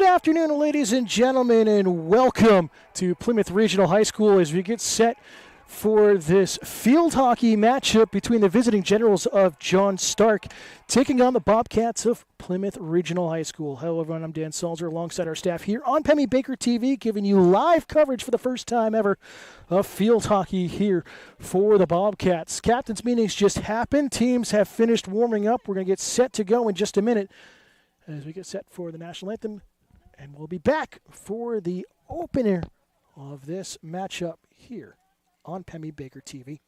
afternoon, ladies and gentlemen, and welcome to Plymouth Regional High School as we get set for this field hockey matchup between the visiting Generals of John Stark taking on the Bobcats of Plymouth Regional High School. Hello, everyone. I'm Dan Salzer alongside our staff here on Pemmy Baker TV, giving you live coverage for the first time ever of field hockey here for the Bobcats. Captains meetings just happened. Teams have finished warming up. We're going to get set to go in just a minute as we get set for the national anthem, and we'll be back for the opener of this matchup here on Pemmy Baker TV.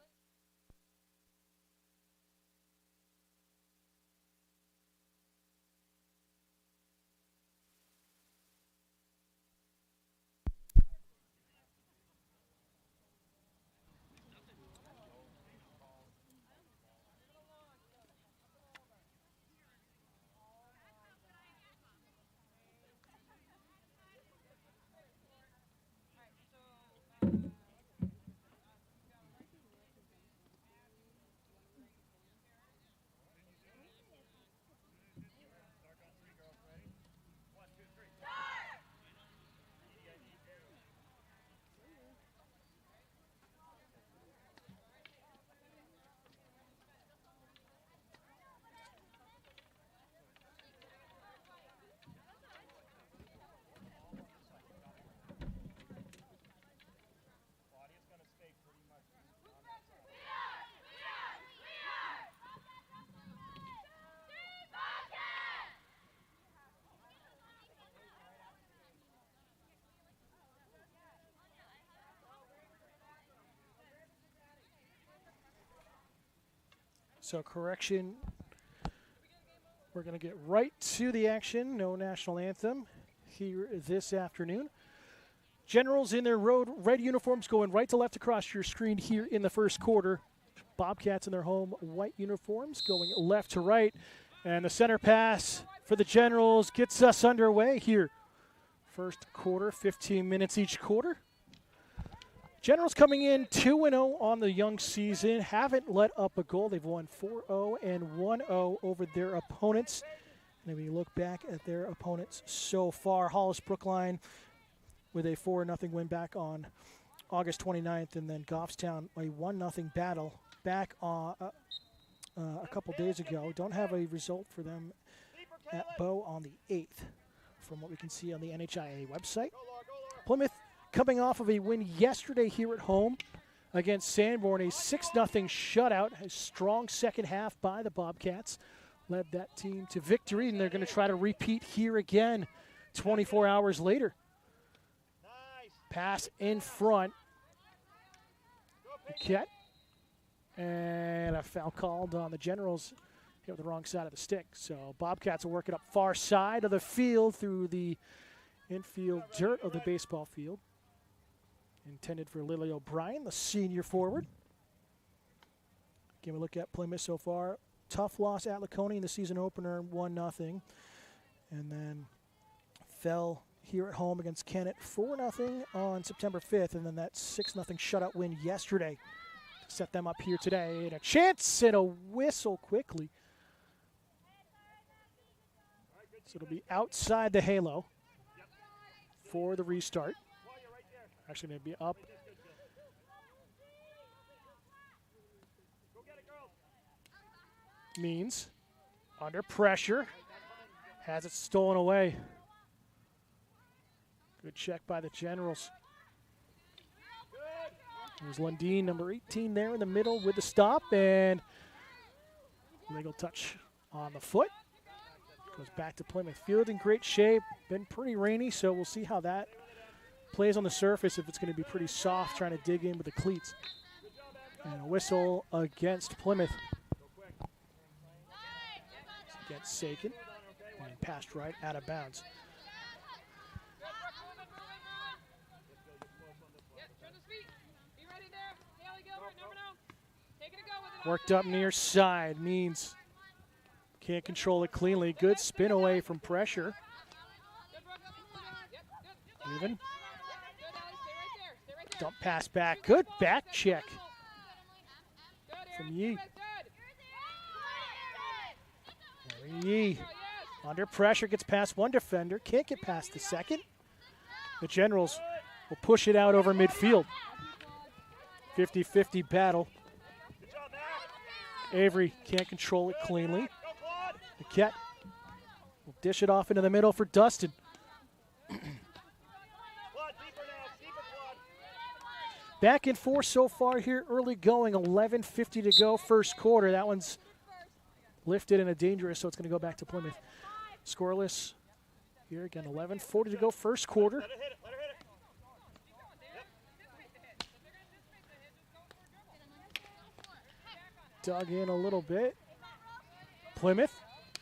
So correction, we're going to get right to the action. No national anthem here this afternoon. Generals in their road red uniforms going right to left across your screen here in the first quarter. Bobcats in their home white uniforms going left to right. And the center pass for the Generals gets us underway here. First quarter, 15 minutes each quarter. Generals coming in 2-0 on the young season, haven't let up a goal. They've won 4-0 and 1-0 over their opponents. And if we look back at their opponents so far, Hollis Brookline with a 4-0 win back on August 29th, and then Goffstown a 1-0 battle back a couple days ago. Don't have a result for them at Bow on the 8th from what we can see on the NHIA website. Plymouth coming off of a win yesterday here at home against Sanborn, a 6-0 shutout. A strong second half by the Bobcats led that team to victory, and they're going to try to repeat here again 24 hours later. Nice. Pass in front. Paquette. And a foul called on the Generals. Hit with the wrong side of the stick. So Bobcats will work it up far side of the field through the infield dirt of the baseball field. Intended for Lily O'Brien, the senior forward. Give a look at Plymouth so far. Tough loss at Laconia in the season opener, 1-0. And then fell here at home against Kennett, 4-0 on September 5th. And then that 6-0 shutout win yesterday to set them up here today. And a chance and a whistle quickly. So it'll be outside the halo for the restart. Actually going to be up. Means under pressure. Has it stolen away. Good check by the Generals. There's Lundeen, number 18 there in the middle with the stop, and legal touch on the foot. Goes back to Plymouth. Field in great shape. Been pretty rainy, so we'll see how that plays on the surface, if it's going to be pretty soft, trying to dig in with the cleats. And a whistle against Plymouth. Against Sagan. And passed right out of bounds. Worked up near side. Means can't control it cleanly. Good spin away from pressure. Even. Dump pass back. Good back check from Yee. Yee Under pressure, gets past one defender, can't get past the second. The Generals will push it out over midfield. 50-50 battle. Avery can't control it cleanly. Niket will dish it off into the middle for Dustin. Back and forth so far here, early going, 11:50 to go, first quarter. That one's lifted and a dangerous, so it's going to go back to Plymouth. Scoreless here again, 11:40 to go, first quarter. Dug in a little bit. Plymouth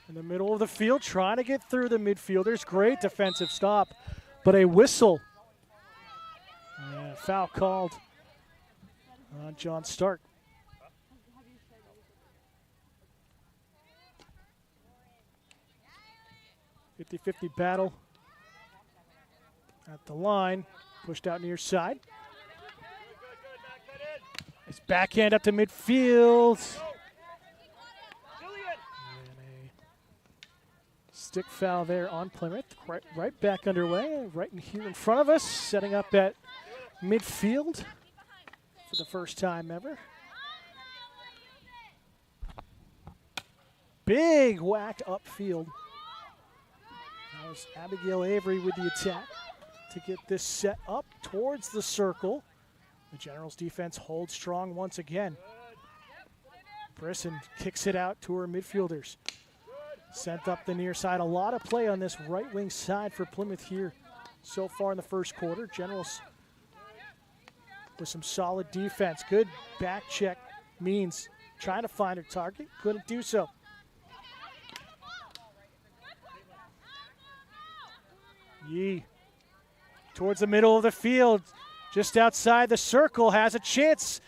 in the middle of the field, trying to get through the midfielders. Great defensive stop, but a whistle. Foul called on John Stark. .50-50 battle at the line, pushed out near side. His backhand up to midfield. And a stick foul there on Plymouth. Right back underway, right in here in front of us, setting up at midfield for the first time ever. Big whack upfield. That was Abigail Avery with the attack to get this set up towards the circle. The Generals defense holds strong once again. Brisson kicks it out to her midfielders. Sent up the near side. A lot of play on this right wing side for Plymouth here so far in the first quarter. Generals with some solid defense. Good back check means trying to find her target. Couldn't do so. Yee towards the middle of the field. Just outside the circle, has a chance.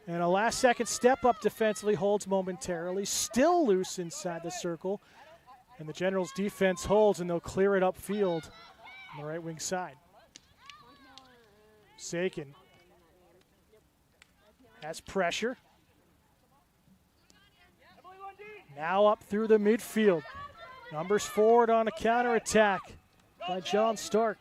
And a last-second step-up defensively, holds momentarily. Still loose inside the circle. And the Generals' defense holds, and they'll clear it upfield on the right wing side. Sakin has pressure. Now up through the midfield. Numbers forward on a counterattack by John Stark.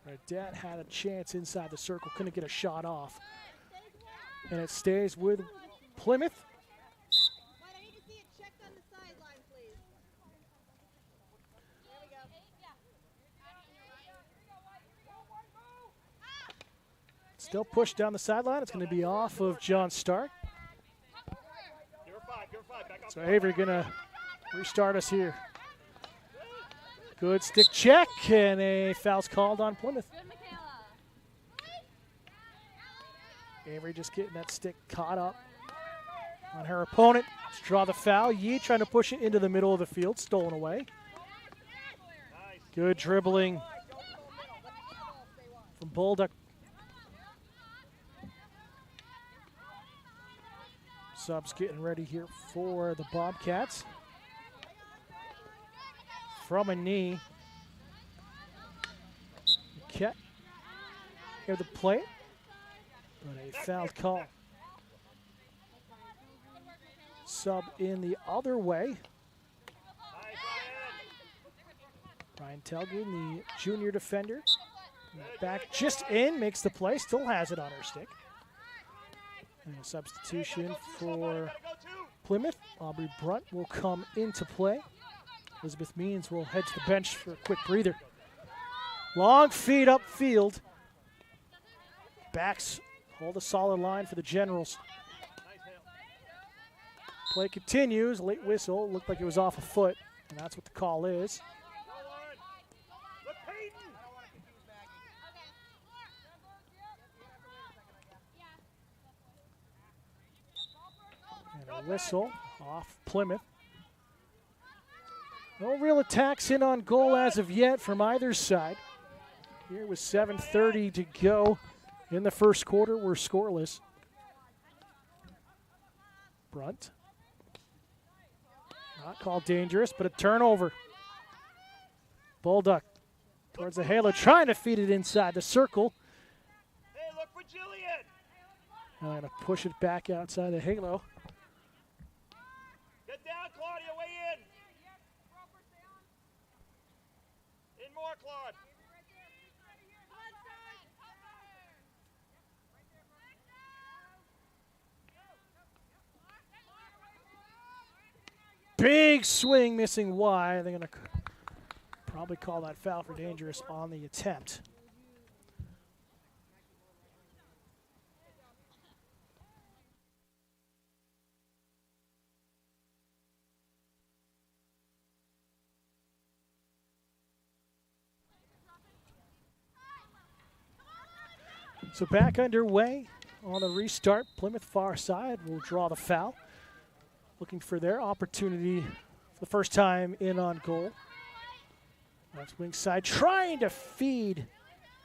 Radet had a chance inside the circle, couldn't get a shot off. And it stays with Plymouth. Still pushed down the sideline. It's going to be off of John Stark. So Avery going to restart us here. Good stick check, and a foul's called on Plymouth. Avery just getting that stick caught up on her opponent. Let's draw the foul. Yee trying to push it into the middle of the field, stolen away. Good dribbling from Bolduc. Subs getting ready here for the Bobcats. From a knee. Niket near the plate, but a foul call. Sub in the other way. Ryan Telgin, the junior defender. Back just in, makes the play, still has it on her stick. And a substitution for Plymouth. Aubrey Brunt will come into play. Elizabeth Means will head to the bench for a quick breather. Long feed upfield. Backs hold a solid line for the Generals. Play continues. Late whistle. Looked like it was off a foot, and that's what the call is. And a whistle off Plymouth. No real attacks in on goal as of yet from either side. Here with 7:30 to go in the first quarter, we're scoreless. Brunt. Not called dangerous, but a turnover. Bolduc towards the halo, trying to feed it inside the circle. Hey, look for Jillian. I'm going to push it back outside the halo. Get down, Claudia, way in. In more, Claude. Big swing, missing wide. They're going to probably call that foul for dangerous on the attempt. So back underway on the restart. Plymouth far side will draw the foul. Looking for their opportunity for the first time in on goal. That's wing side trying to feed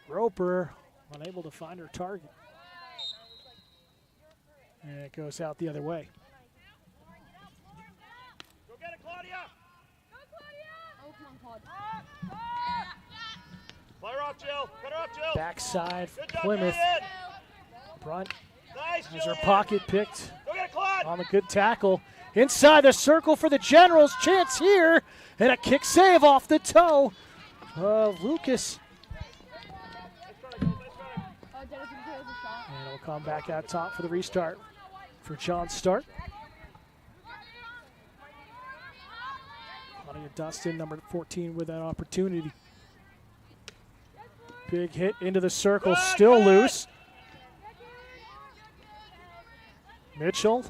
Roper, unable to find her target. And it goes out the other way. Go get it, Claudia. Go, Claudia. Oh, come on, Claude. Play her off, Jill. Cut her off, Jill. Backside for Good job, Plymouth. Jillian. Brunt Nice, has her Jillian. pocket picked Go get it, Claude. on the good tackle. Inside the circle for the Generals. Chance here. And a kick save off the toe of Lucas. Oh, Dennis, you can take a shot. And it'll come back out top for the restart for John Stark. Claudia Dustin, number 14, with that opportunity. Big hit into the circle, still loose. Mitchell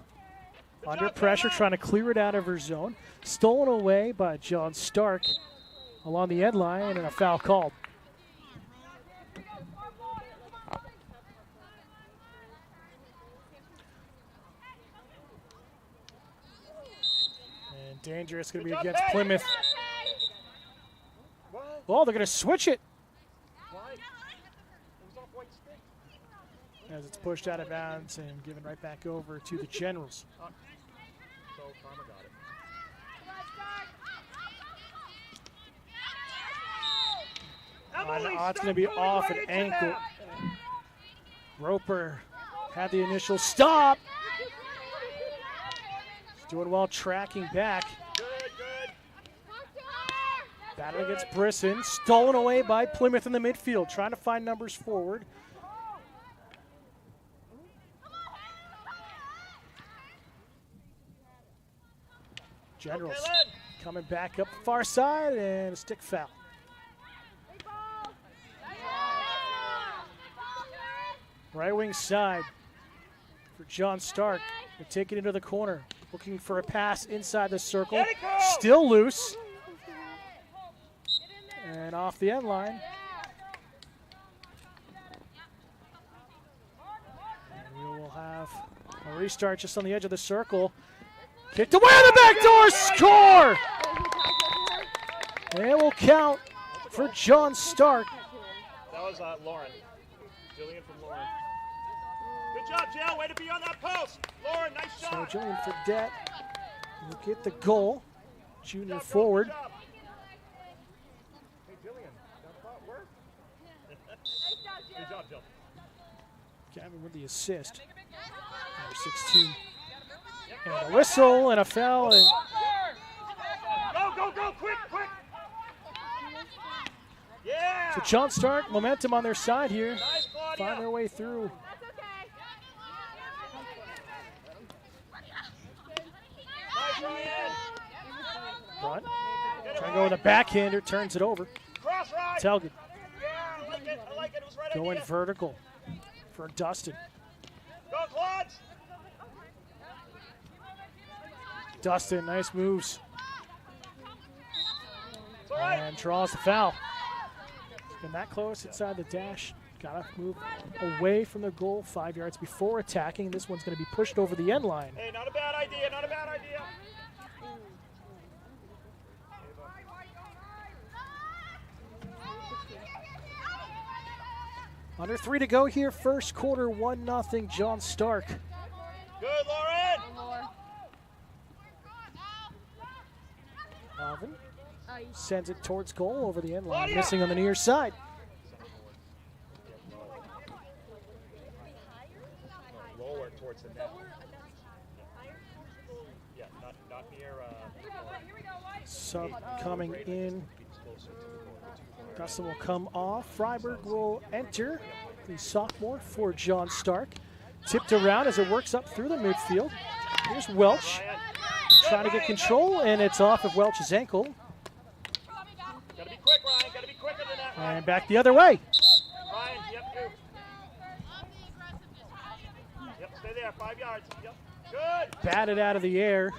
under pressure, trying to clear it out of her zone. Stolen away by John Stark along the end line, and a foul called. And dangerous going to be against Plymouth. Oh, they're going to switch it as it's pushed out of bounds and given right back over to the Generals. So Karma got it. Emily, It's going to stop be going off right an into ankle. that. Roper had the initial stop. He's doing well tracking back. Good, good. Battle against Brisson. Stolen away by Plymouth in the midfield. Trying to find numbers forward. Generals coming back up the far side, and a stick foul. Right wing side for John Stark. They take it into the corner. Looking for a pass inside the circle. Let it go! Still loose. And off the end line. And we will have a restart just on the edge of the circle. Kicked away on the back door, score! And it will count for John Stark. That was Lauren. Jillian from Lauren. Good job, Jill. Way to be on that post. Lauren, nice So shot. Jillian Fredette will get the goal. Junior forward. Good job. Hey, Jillian, that spot worked. Good job, Jill. Gavin with the assist. Number 16. And a whistle and a foul. And Go, go, go, quick, quick. Yeah. so John Stark, momentum on their side here. Nice, Claudia. Find their way through. Nice, Ryan. Brunt. Trying to go with a backhander, turns it over. Cross right. Telgin Yeah, I like it. I like it. It was right going idea. vertical for Dustin. Go, Claude. Dustin, nice moves. It's all right. And draws the foul. Been that close inside the dash. Gotta move away from the goal 5 yards before attacking. This one's gonna be pushed over the end line. Hey, not a bad idea. Not a bad idea. Under 3 to go here, first quarter, 1-0, John Stark. Good, Lauren. Alvin sends it towards goal over the end line, Claudia. missing on the near side. Lola. towards the net. Yeah, not near. Sub coming in. Gustin will come off. Freiberg will enter, the sophomore for John Stark. Tipped around as it works up through the midfield. Here's Welch trying to get control, and it's off of Welch's ankle. Gotta be quick, Ryan. Gotta be quicker than that. And back the other way. Ryan, yep, you. Yep, stay there. 5 yards. Yep. Good. Batted out of the air.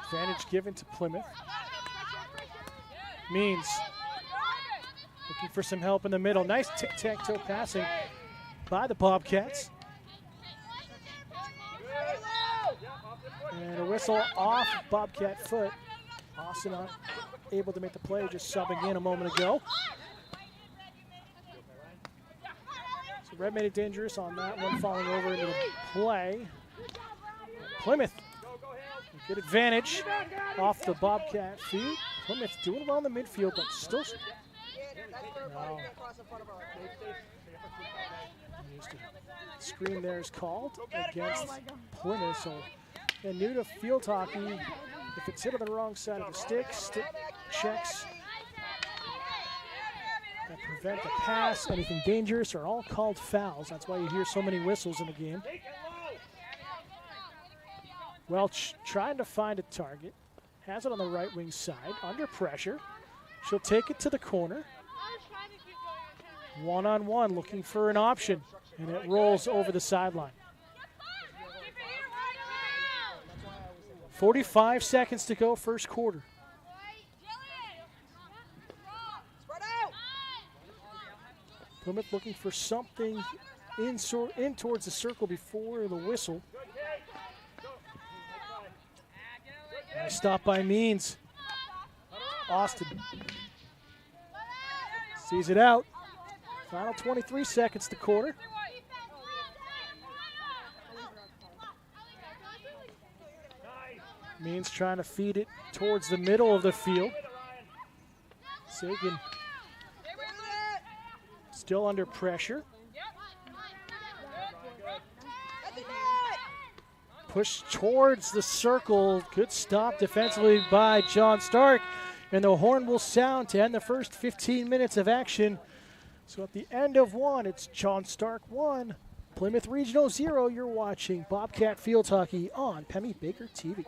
Advantage given to Plymouth. Means looking for some help in the middle. Nice tic-tac-toe passing by the Bobcats. And a whistle off Bobcat foot. Austin not able to make the play, just subbing in a moment ago. So Red made it dangerous on that one, falling over into the play. Plymouth, a good advantage off the Bobcat feet. Plymouth doing well in the midfield, but still. No. Screen there is called against Plymouth. So, and new to field hockey, if it's hit on the wrong side of the stick checks that prevent the pass, anything dangerous, are all called fouls. That's why you hear so many whistles in the game. Welch trying to find a target. Has it on the right wing side, under pressure. She'll take it to the corner. One-on-one, looking for an option, and it rolls over the sideline. 45 seconds to go, first quarter. Plymouth looking for something in towards the circle before the whistle. Nice stop by Means. Austin sees it out. Final 23 seconds to quarter. Means trying to feed it towards the middle of the field. Sagan still under pressure. Push towards the circle. Good stop defensively by John Stark. And the horn will sound to end the first 15 minutes of action. So at the end of one, it's John Stark 1, Plymouth Regional 0. You're watching Bobcat Field Hockey on Pemmy Baker TV.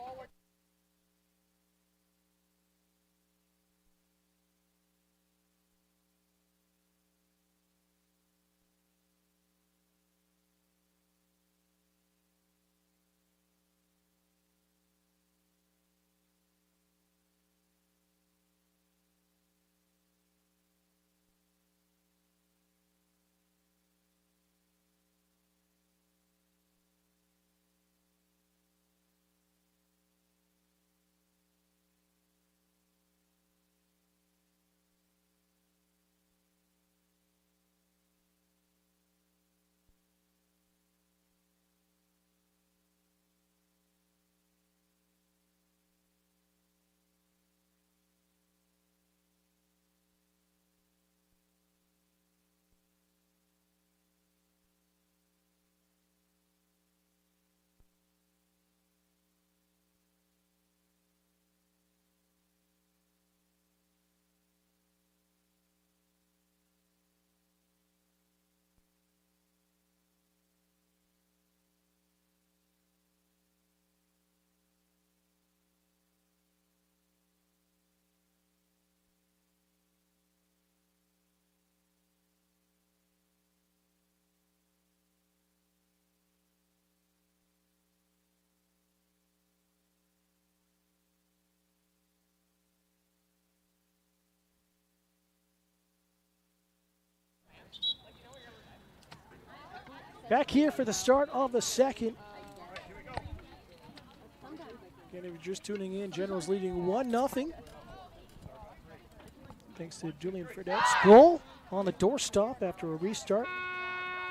Back here for the start of the second. Again, if you're just tuning in, Generals leading 1-0. Thanks to Julian Fredette's goal on the doorstop after a restart.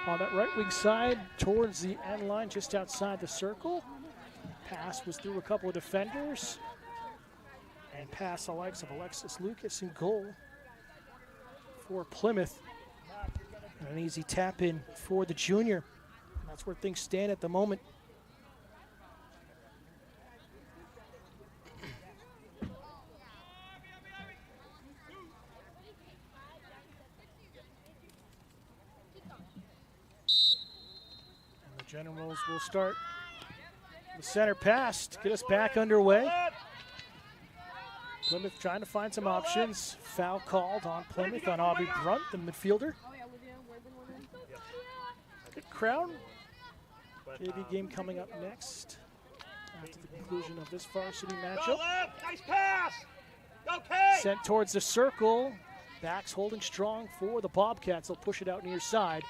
On that right wing side towards the end line, just outside the circle. Pass was through a couple of defenders. And pass the likes of Alexis Lucas in goal for Plymouth. And an easy tap in for the junior. That's where things stand at the moment. And the Generals will start the center pass to get us back underway. Plymouth trying to find some options. Foul called on Plymouth on Aubrey Brunt, the midfielder. Good crowd. JV game coming up next after the conclusion of this varsity matchup. Nice pass. Okay. Sent towards the circle. Backs holding strong for the Bobcats. They'll push it out near side.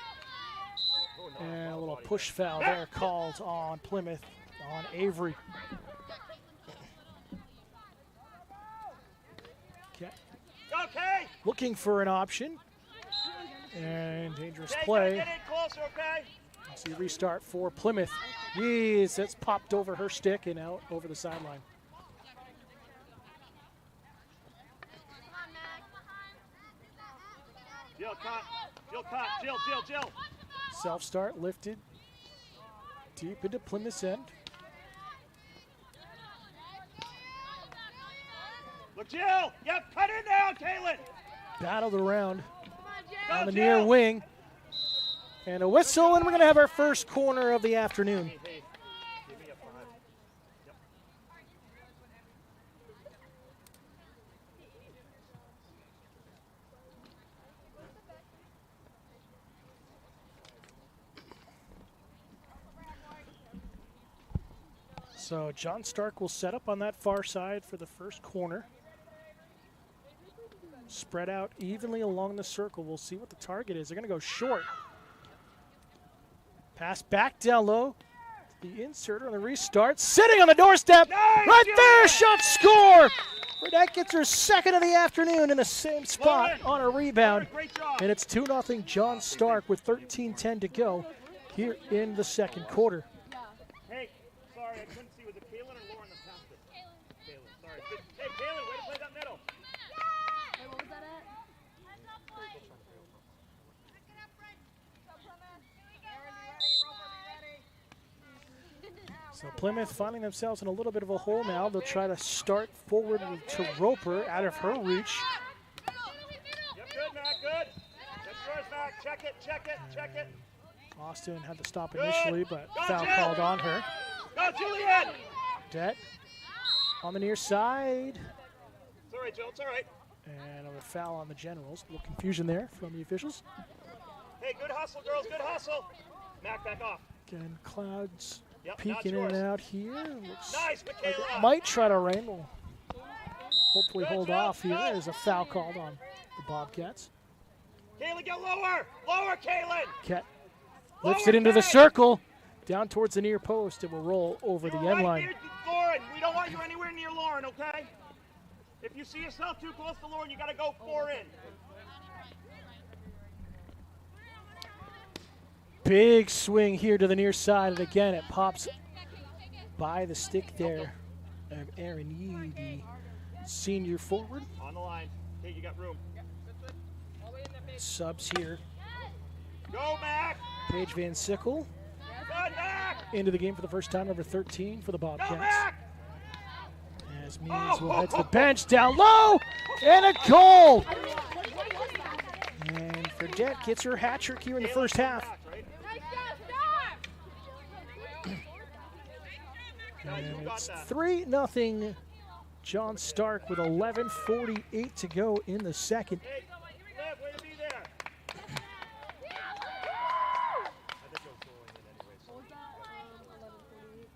And a little push foul there called on Plymouth, on Avery. Okay. Looking for an option. And dangerous Okay, play. get in closer, okay? See restart for Plymouth. Yes, that's popped over her stick and out over the sideline. Jill, cut. Jill, cut. Jill. Self-start lifted deep into Plymouth's end. Look, Jill. Yep, cut it down, Kaylin. Battled around Go, on the Jill. near wing. And a whistle, and we're going to have our first corner of the afternoon. Hey, give me a 5. Yep. So John Stark will set up on that far side for the first corner. Spread out evenly along the circle. We'll see what the target is. They're going to go short. Pass back down low. The inserter on the restart. Sitting on the doorstep. Nice, Right there, Julian! shot score. Burnett gets her second of the afternoon in the same spot on a rebound. Great job. And it's 2-0 John Stark with 13:10 to go here in the second quarter. Hey, sorry, I couldn't see. Was it Kaylin or Lauren that passed it? Kaylin, sorry. Hey, Kaylin, way to play that middle. Wait, what was that at? So Plymouth finding themselves in a little bit of a hole now. They'll try to start forward to Roper out of her reach. Yep, good, Mac, good. That's yours, Mac. Check it. Austin had to stop Good. initially, but Go, foul Jill. called on her. Go, Julian. Det on the near side. It's all right, Jill, it's all right. And a foul on the Generals. A little confusion there from the officials. Hey, good hustle, girls, good hustle. Mac, back off. Again, Clouds Yep, peeking now in it's and yours. out here. Looks Nice, like Michaela. it might try to rain. We'll hopefully Good hold job, off here. good. There's a foul called on the Bobcats. Kaylin, get lower. Lower, Kaylin. Cat lifts it into the circle, down towards the near post. It will roll over the You're end right line. near Lauren. We don't want you anywhere near Lauren, okay? If you see yourself too close to Lauren, you got to go 4 in. Big swing here to the near side, and again it pops by the stick there of Aaron Yee, the senior forward. On the line. Hey, you got room. Subs here. Go, Mac. Paige Van Sickle Good, Mac. into the game for the first time, number 13 for the Go, Bobcats. Mac. As Means will head to the bench, down low, and a goal! And Fredette gets her hat trick here in the first half. Mac, right? Guys, And you got it's that. 3-0 John Stark with 11:48 to go in the second. Hey, Lev, way to be there. I think it was going in anyways. What was that? 11:48.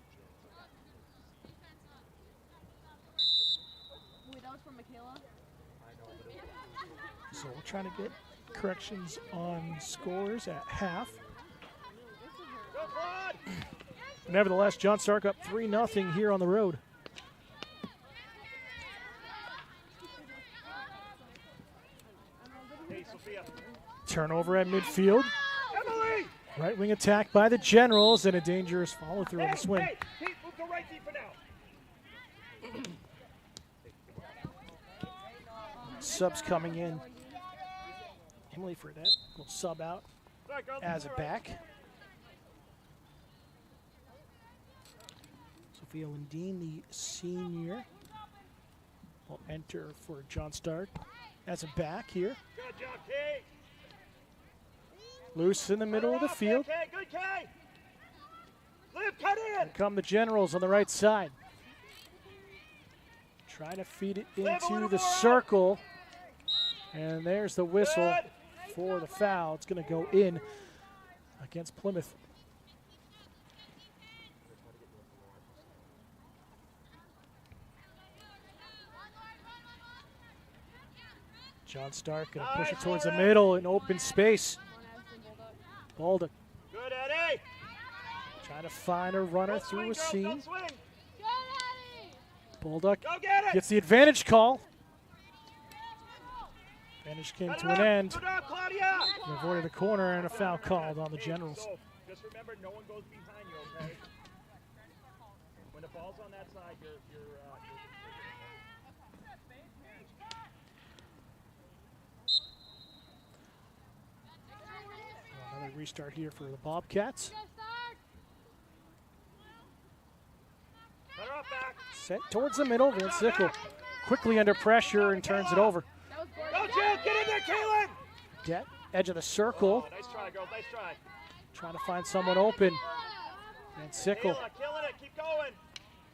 Wait, that was from Michaela? So we'll try to get corrections on scores at half. Go, Claude. Nevertheless, John Stark up 3-0 here on the road. Hey, Sophia. Turnover at midfield. Emily. Right wing attack by the Generals and a dangerous follow through on the swing. Hey, Pete, move to right deep for now. Subs coming in. Emily Fredette will sub out Sorry, girls. as a it's all right. back. Phelan Dean, the senior, will enter for John Stark as a back here. Good job, Kate. Loose in the middle of the field. Kate, good Kate. Liv, cut in. Here come the Generals on the right side. Trying to feed it into the circle. And there's the whistle for the foul. It's going to go in against Plymouth. John Stark going to push it towards the middle in open space. Baldock. Good, Eddie. Trying to find a runner through a seam. Swing. Baldock Go get it. gets the advantage call. Advantage came Cut to it an up. end. Good job, Claudia. They avoided the corner and a foul called on the Generals. So, just remember, no one goes behind you, okay? When the ball's on that side, you're Another restart here for the Bobcats. cut her off back. Set towards the middle. Van Sickle quickly under pressure and turns it over. Go, Jill. Get in there, Kaylin. Debt, edge of the circle. Oh, nice try, girl. Nice try. Trying to find someone open. Van Sickle Kayla, killing it. Keep going.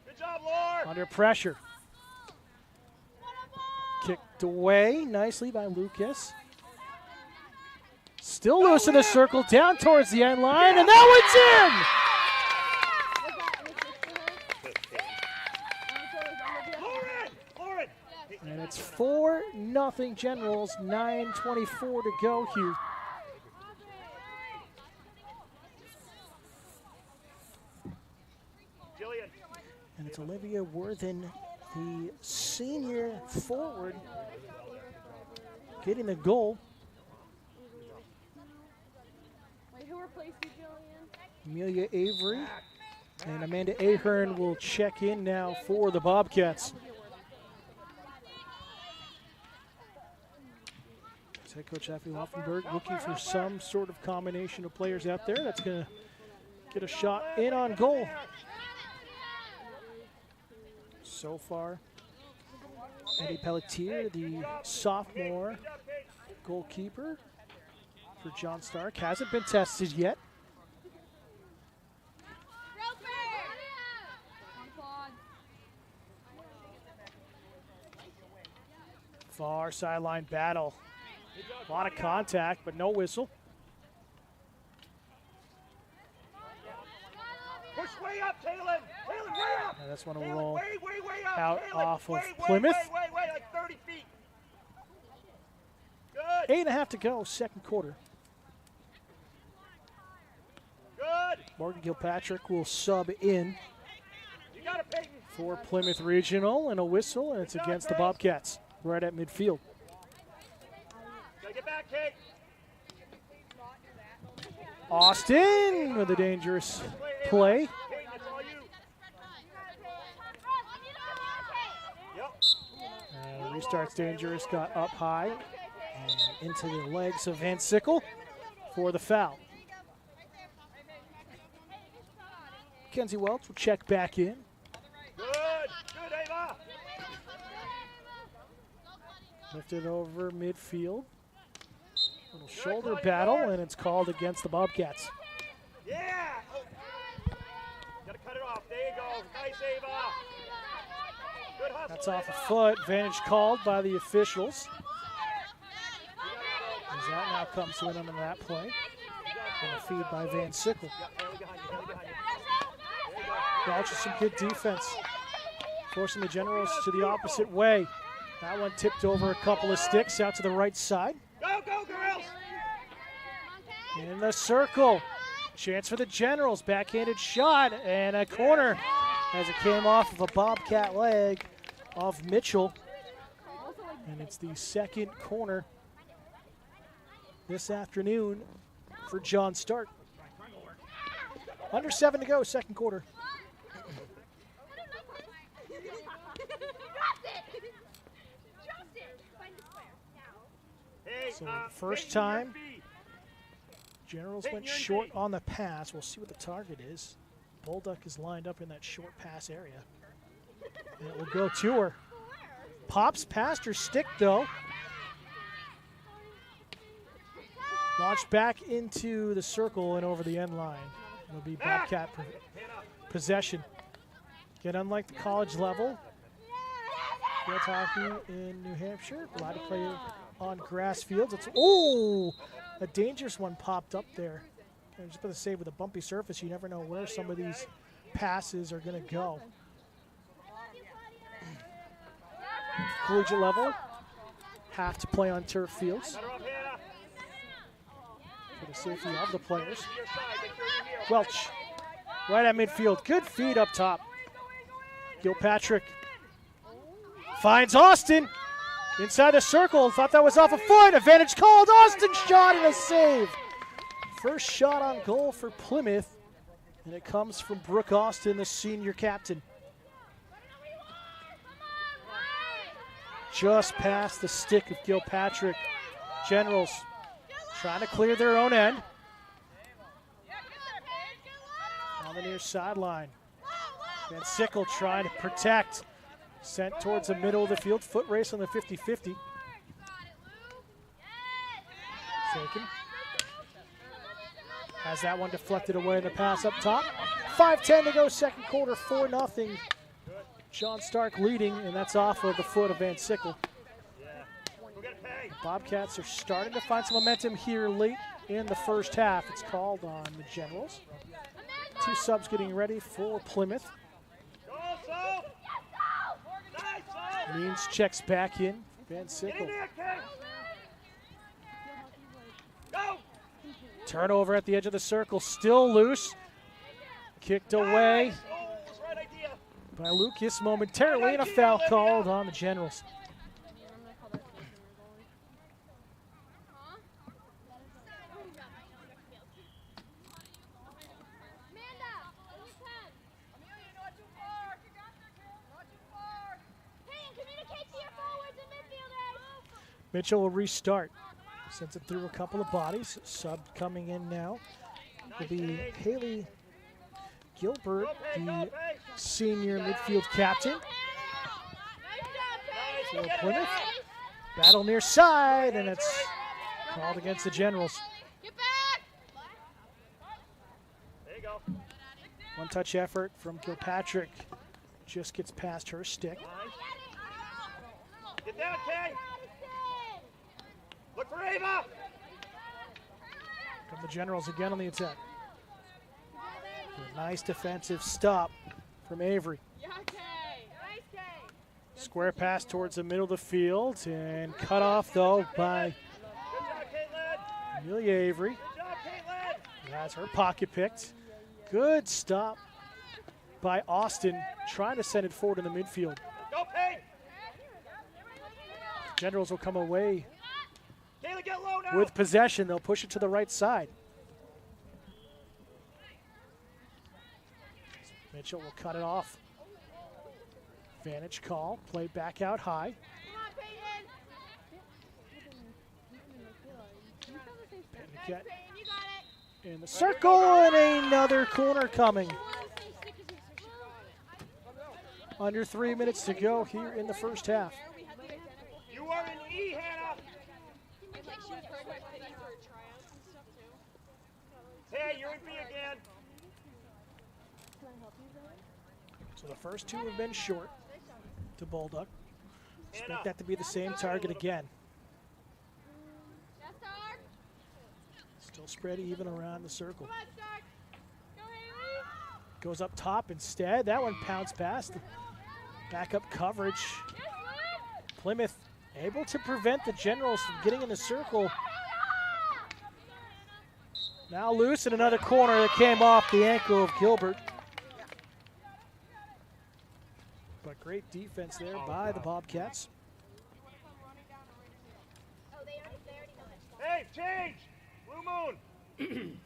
Good job, Lord. under pressure. Kicked away nicely by Lucas. Still loose in the circle, down towards the end line, and that Lauren. one's in! And it's 4-0 Generals, 9:24 to go here. Jillian. And it's Olivia Worthen, the senior forward, getting the goal. Wait, who replaced you, Jillian? Amelia Avery and Amanda Ahern will check in now for the Bobcats. Head coach Effie Laufenberg looking for some sort of combination of players out there that's going to get a shot in on goal. So far, Eddie Pelletier, the sophomore goalkeeper for John Stark, hasn't been tested yet. Far sideline battle. A lot of contact, but no whistle. Push way up, Kaylin. Kaylin, way up. And that's one to Kaylin, roll way up. out Kaylin, off of way, Plymouth. Way, like 30 feet. Good. 8.5 to go, second quarter. Good. Morgan Gilpatrick will sub in You got it, Peyton. for Plymouth Regional, and a whistle, and it's against the Bobcats right at midfield. Gotta get back, Kate. Austin with a dangerous play. Peyton, it's all you. Yep. Restart's dangerous, got up high and into the legs of Van Sickle for the foul. Kenzie Welch will check back in. Good. Good, Ava. Lifted over midfield. Little shoulder battle, and it's called against the Bobcats. Yeah. Oh. Gotta cut it off. There you go. Nice, Ava. Good hustle, That's off a Ava. foot. Advantage called by the officials. As that now comes to an end on that play. And a feed by Van Sickle. Yeah, Haley behind you. Haley behind you. There you go. Welch with some good defense. Forcing the Generals to the opposite way. That one tipped over a couple of sticks out to the right side. Go, go, girls. In the circle. Chance for the Generals. Backhanded shot and a corner as it came off of a Bobcat leg of Mitchell. And it's the second corner this afternoon for John Stark. Under 7 to go, second quarter. Hey, So Peyton, first your time feet. Generals Peyton, went you're in short deep. on the pass. We'll see what the target is. Bolduc is lined up in that short pass area. And it will go to her. Pops past her stick, though. Launched back into the circle and over the end line. It'll be Bobcat possession. Again, unlike the college level, field hockey in New Hampshire, allowed to play on grass fields. It's, oh, a dangerous one popped up there. I was just going to say, with a bumpy surface, you never know where some of these passes are going to go. Collegiate level, have to play on turf fields for the safety of the players. Welch, right at midfield. Good feed up top. Gilpatrick finds Austin inside the circle. Thought that was off a foot. Advantage called. Austin shot and a save. First shot on goal for Plymouth, and it comes from Brooke Austin, the senior captain. Just past the stick of Gilpatrick. Generals trying to clear their own end. On the near sideline. Van Sickle trying to protect. Sent towards the middle of the field. Foot race on the 50-50. Sakin has that one deflected away in the pass up top. 5:10 to go, second quarter, 4-0. John Stark leading, and that's off of the foot of Van Sickle. The Bobcats are starting to find some momentum here late in the first half. It's called on the Generals. Two subs getting ready for Plymouth. Means checks back in. Van Sickle. Turnover at the edge of the circle, still loose. Kicked away by Lucas momentarily, and a foul called on the Generals. Mitchell will restart. Sends it through a couple of bodies. Sub coming in now will be Haley Gilbert, the senior midfield captain for Plymouth. Battle near side, and it's called against the Generals. One-touch effort from Gilpatrick. Just gets past her stick. Get down, Kay! Look for Ava! Come the Generals again on the attack. A nice defensive stop from Avery. Square pass towards the middle of the field, and cut off though by Amelia Avery. Has her pocket picked. Good stop by Austin, trying to send it forward in the midfield. Generals will come away with possession. They'll push it to the right side. Mitchell will cut it off. Vantage call, play back out high. Pennicott in the circle, and another corner coming. Under 3 minutes to go here in the first half. You are an E, Hannah! Hey, you're in B again. So the first two have been short to Bolduc. Expect that to be the same target again. Still spread even around the circle. Goes up top instead. That one pounced past. Backup coverage. Plymouth able to prevent the Generals from getting in the circle. Now loose in another corner that came off the ankle of Gilbert. But great defense there by the Bobcats. Hey, change! Blue Moon!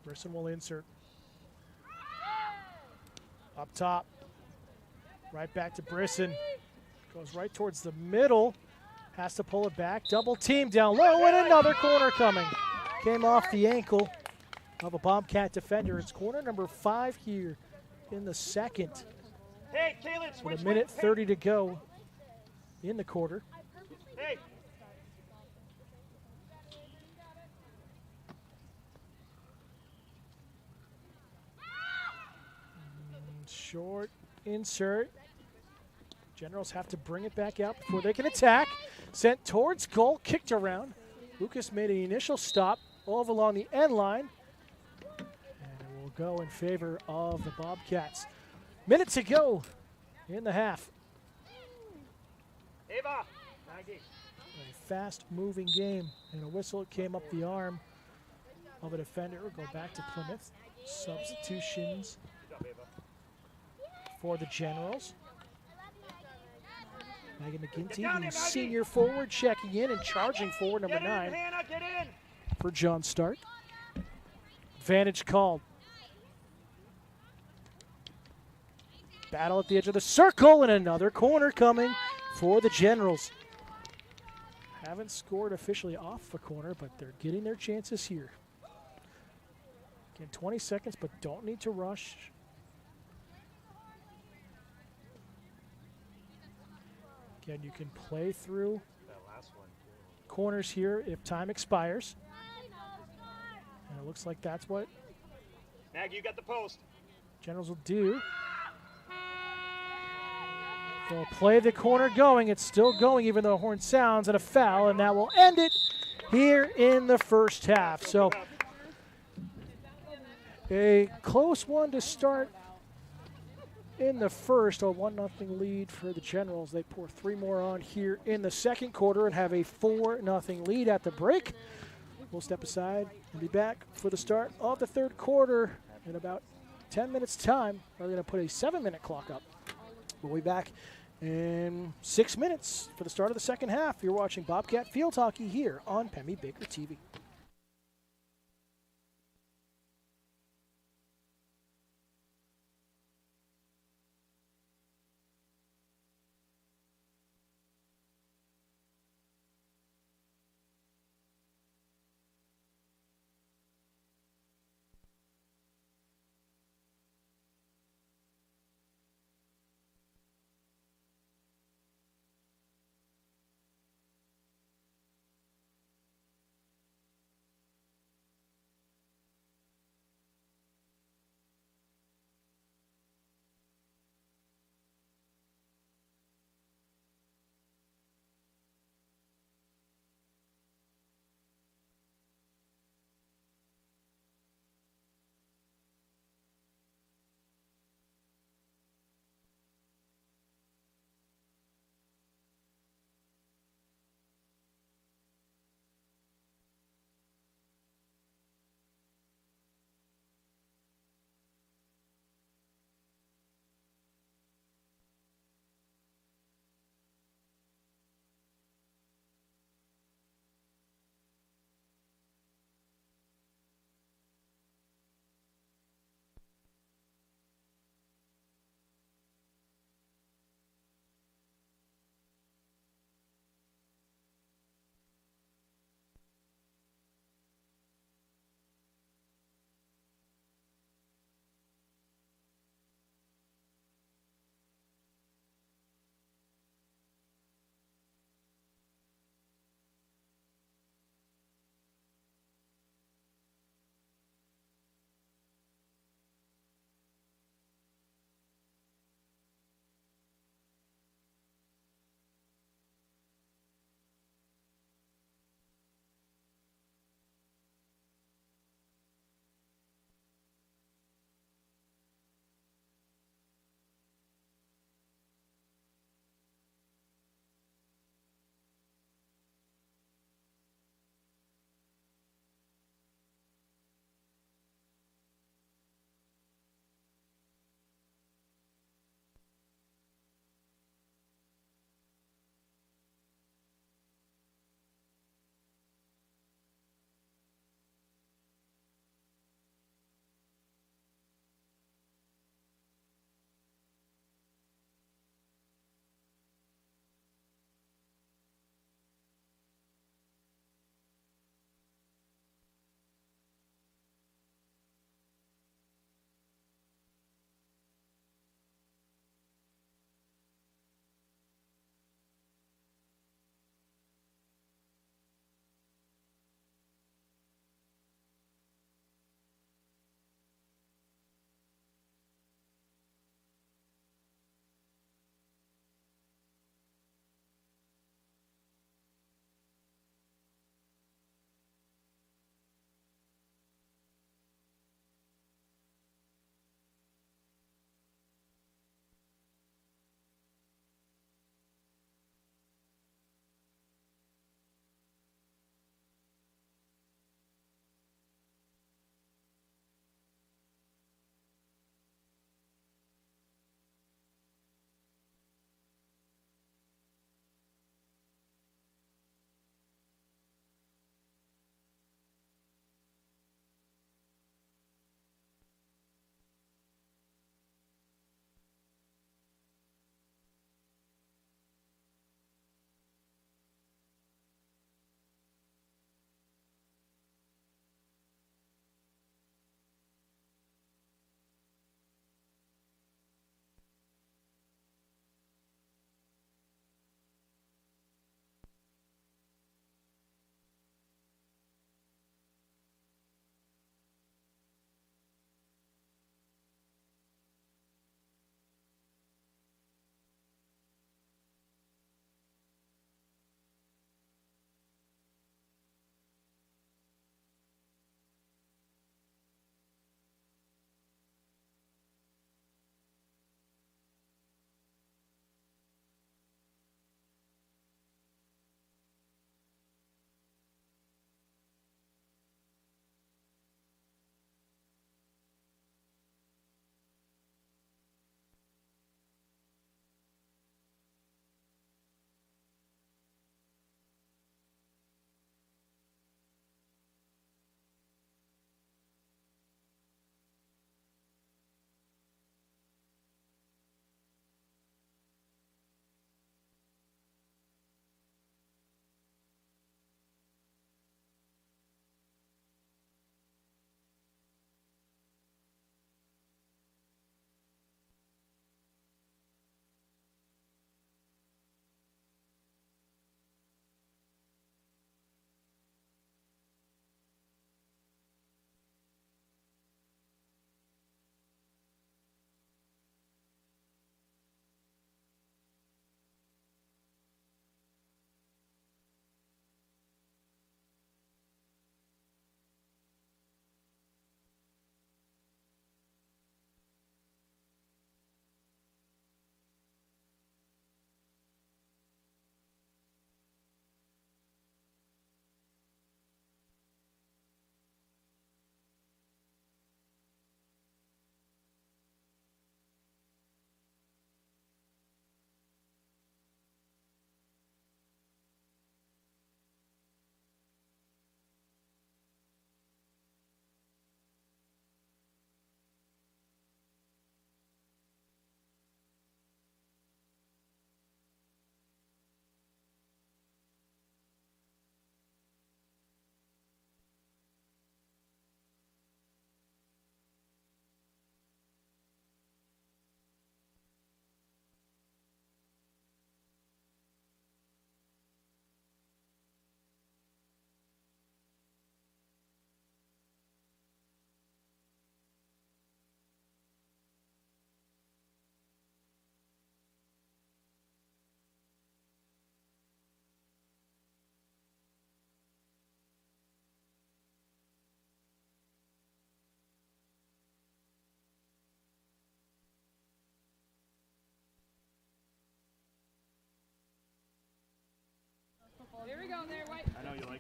Brisson will insert. Up top. Right back to Brisson. Goes right towards the middle. Has to pull it back. Double team down low and another corner coming. Came off the ankle of a Bobcat defender. It's corner number 5 here in the second. Hey, Caleb, With a minute 30 to go in the quarter. Hey. Short insert. Generals have to bring it back out before they can attack. Sent towards goal, kicked around. Lucas made an initial stop all along the end line. And it will go in favor of the Bobcats. Minute to go in the half. Ava. Maggie. A fast-moving game, and a whistle came up the arm of a defender. We'll go back to Plymouth. Substitutions Good job, Ava. for the Generals. Megan Get McGinty, down the there, Maggie. senior forward, checking in and charging forward, number Get in, 9 Hannah, get in. for John Stark. Advantage called. Battle at the edge of the circle, and another corner coming for the Generals. Haven't scored officially off the corner, but they're getting their chances here. Again, 20 seconds, but don't need to rush. Again, you can play through That last one. corners here if time expires. And it looks like that's what Maggie, you got the post. Generals will do. They'll play the corner going. It's still going even though the horn sounds, and a foul, and that will end it here in the first half. So a close one to start in the first. A 1-0 lead for the Generals. They pour 3 more on here in the second quarter and have a 4-0 lead at the break. We'll step aside and be back for the start of the third quarter in about 10 minutes time. We're going to put a 7-minute clock up. We'll be back in 6 minutes for the start of the second half. You're watching Bobcat Field Hockey here on Pemmy Baker TV.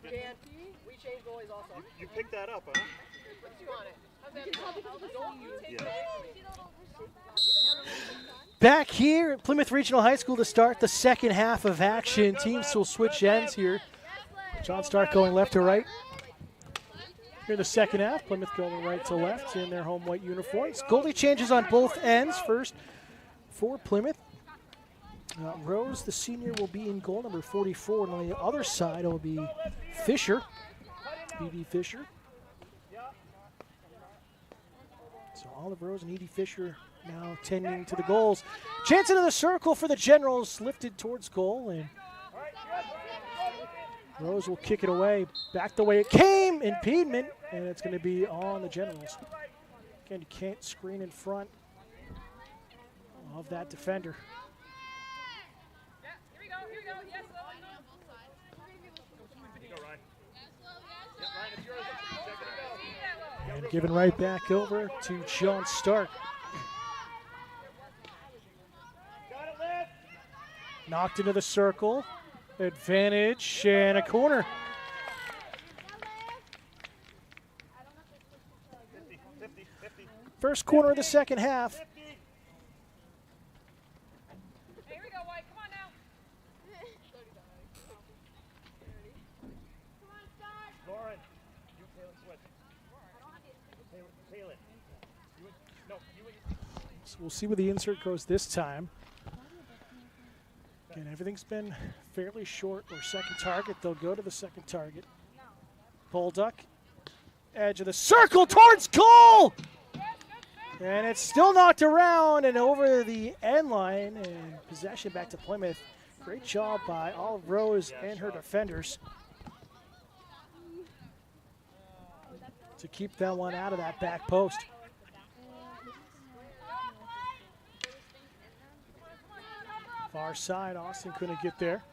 Jan, we changed goalies also. You picked that up, huh? Put you on it. Back here at Plymouth Regional High School to start the second half of action. Teams will switch ends here. John Stark going left to right. Here in the second half, Plymouth going right to left in their home white uniforms. Goalie changes on both ends. First for Plymouth. Rose, the senior, will be in goal, number 44. And on the other side, it will be Fisher, E.D. Fisher. So Olive Rose and E.D. Fisher now tending to the goals. Chance into the circle for the Generals, lifted towards goal, and Rose will kick it away. Back the way it came, impediment, and it's going to be on the Generals. Again, you can't screen in front of that defender. And given right back over to John Stark. Knocked into the circle. Advantage and a corner. First corner of the second half. So we'll see where the insert goes this time. Again, everything's been fairly short or second target. They'll go to the second target. Polduck, edge of the circle towards goal! And it's still knocked around and over the end line, and possession back to Plymouth. Great job by Olive Rose and her defenders to keep that one out of that back post. Far side, Austin couldn't get there.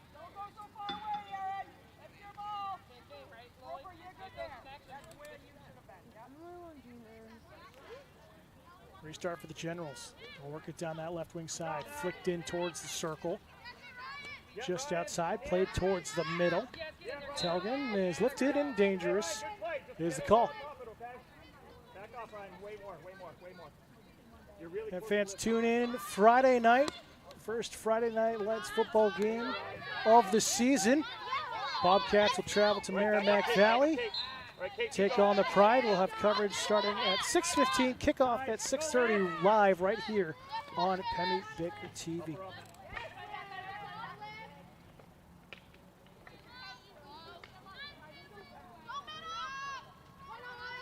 Restart for the Generals. They'll work it down that left wing side. Flicked in towards the circle. Just outside, played towards the middle. Telgen is lifted and dangerous. Is the call. And fans tune in Friday night. First Friday night Lights football game of the season. Bobcats will travel to Merrimack Valley, take on the Pride. We'll have coverage starting at 6:15, kickoff at 6:30 live right here on Pemmy Baker TV.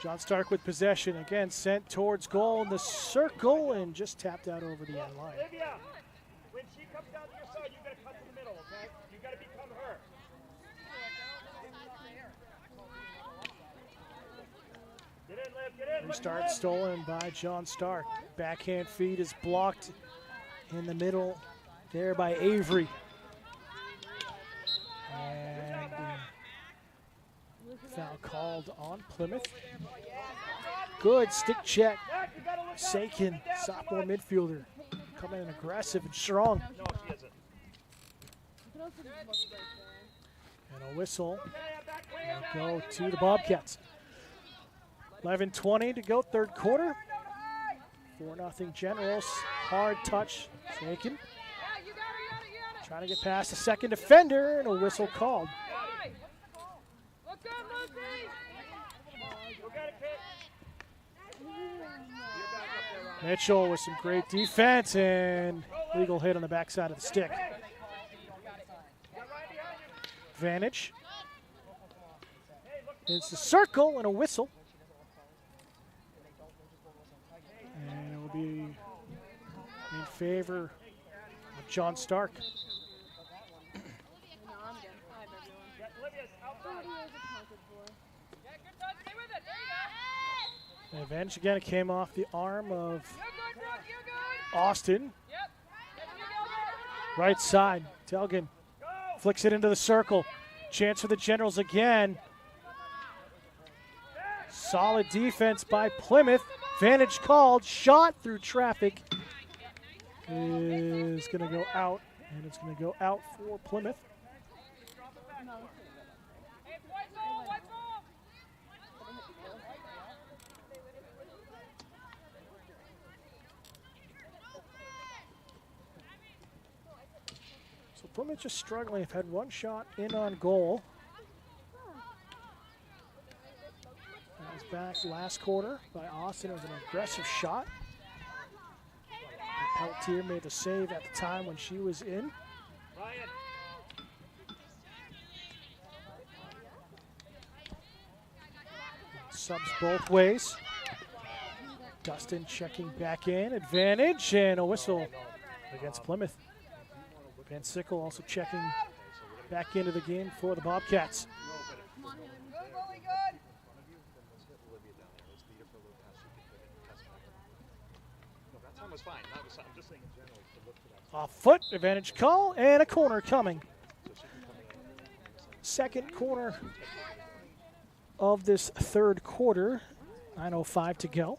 John Stark with possession, again sent towards goal in the circle and just tapped out over the end line. When she comes down to your side, you got to cut to the middle, okay? You got to become her. Get in, Liv, get in. Restart stolen by John Stark. Backhand feed is blocked in the middle there by Avery. And foul called on Plymouth. Good stick check. Sakin, sophomore midfielder, coming in aggressive and strong. No, she isn't. And a whistle will go to the Bobcats. 11:20 to go, third quarter. 4-0 Generals. Hard touch, Sakin. Trying to get past the second defender, and a whistle called. Mitchell with some great defense and legal hit on the backside of the stick. Advantage. It's the circle and a whistle. And it will be in favor of John Stark. The advantage again, it came off the arm of Austin. Right side, Telgen flicks it into the circle. Chance for the Generals again. Solid defense by Plymouth. Advantage called, shot through traffic. Is going to go out, and it's going to go out for Plymouth. So Plymouth just struggling. They've had one shot in on goal. That was back last quarter by Austin. It was an aggressive shot. Peltier made the save at the time when she was in. Ryan. Subs both ways. Dustin checking back in. Advantage and a whistle against Plymouth. Van Sickle also checking back into the game for the Bobcats. Was fine. I'm just saying in general to look for that. Off foot, advantage call, and a corner coming. Second corner of this third quarter. 9:05 to go.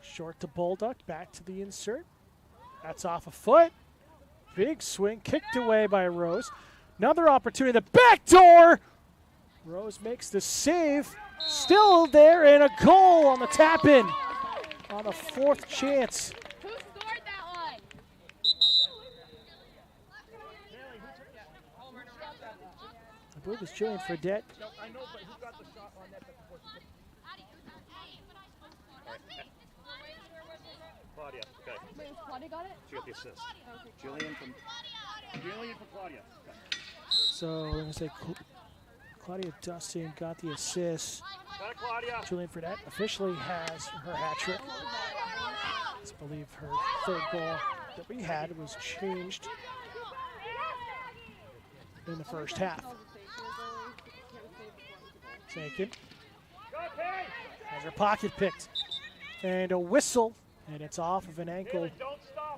Short to Bolduc, back to the insert. That's off a foot. Big swing, kicked away by Rose. Another opportunity, the back door. Rose makes the save. Still there, and a goal on the tap-in on a fourth chance. Who scored that one? I believe it's Jillian Fredette. I know, but who got the shot on that before she Claudia, okay. Wait, Claudia got it? She got the assist. Jillian from Claudia. Okay. So we're going to say Claudia Dustin got the assist. Got it, Claudia. Jillian Fredette officially has her hat trick. I believe her third goal that we had was changed in the first half. Taken. Has her pocket picked. And a whistle. And it's off of an ankle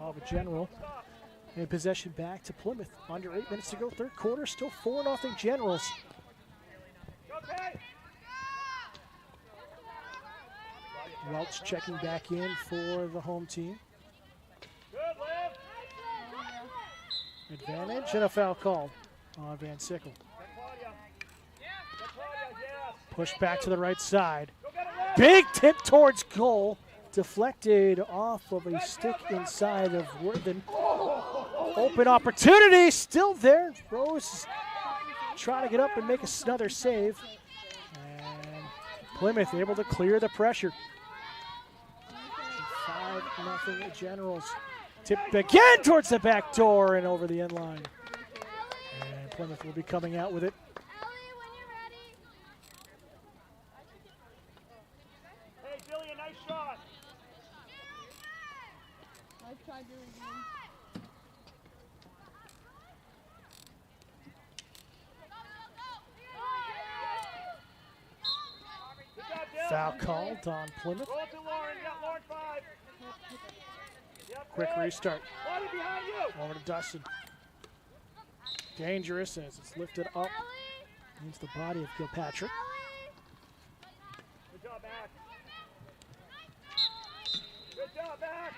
of a general. And possession back to Plymouth. Under 8 minutes to go. Third quarter, still 4-0 Generals. Welch checking back in for the home team. Advantage and a foul call on Van Sickle. Push back to the right side. Big tip towards goal. Deflected off of a stick inside of Worthen. Open opportunity, still there. Rose trying to get up and make another save. And Plymouth able to clear the pressure. 5-0 Generals. Tipped again towards the back door and over the end line. And Plymouth will be coming out with it. Hey, Jillian, nice shot. I tried doing it. Foul called on Plymouth. Roll to Lauren. You got Lauren 5. Yep, Quick good. restart. Body behind you. Over to Dustin. Dangerous as it's lifted up into the body of Gilpatrick. Good job, back. Good job, back.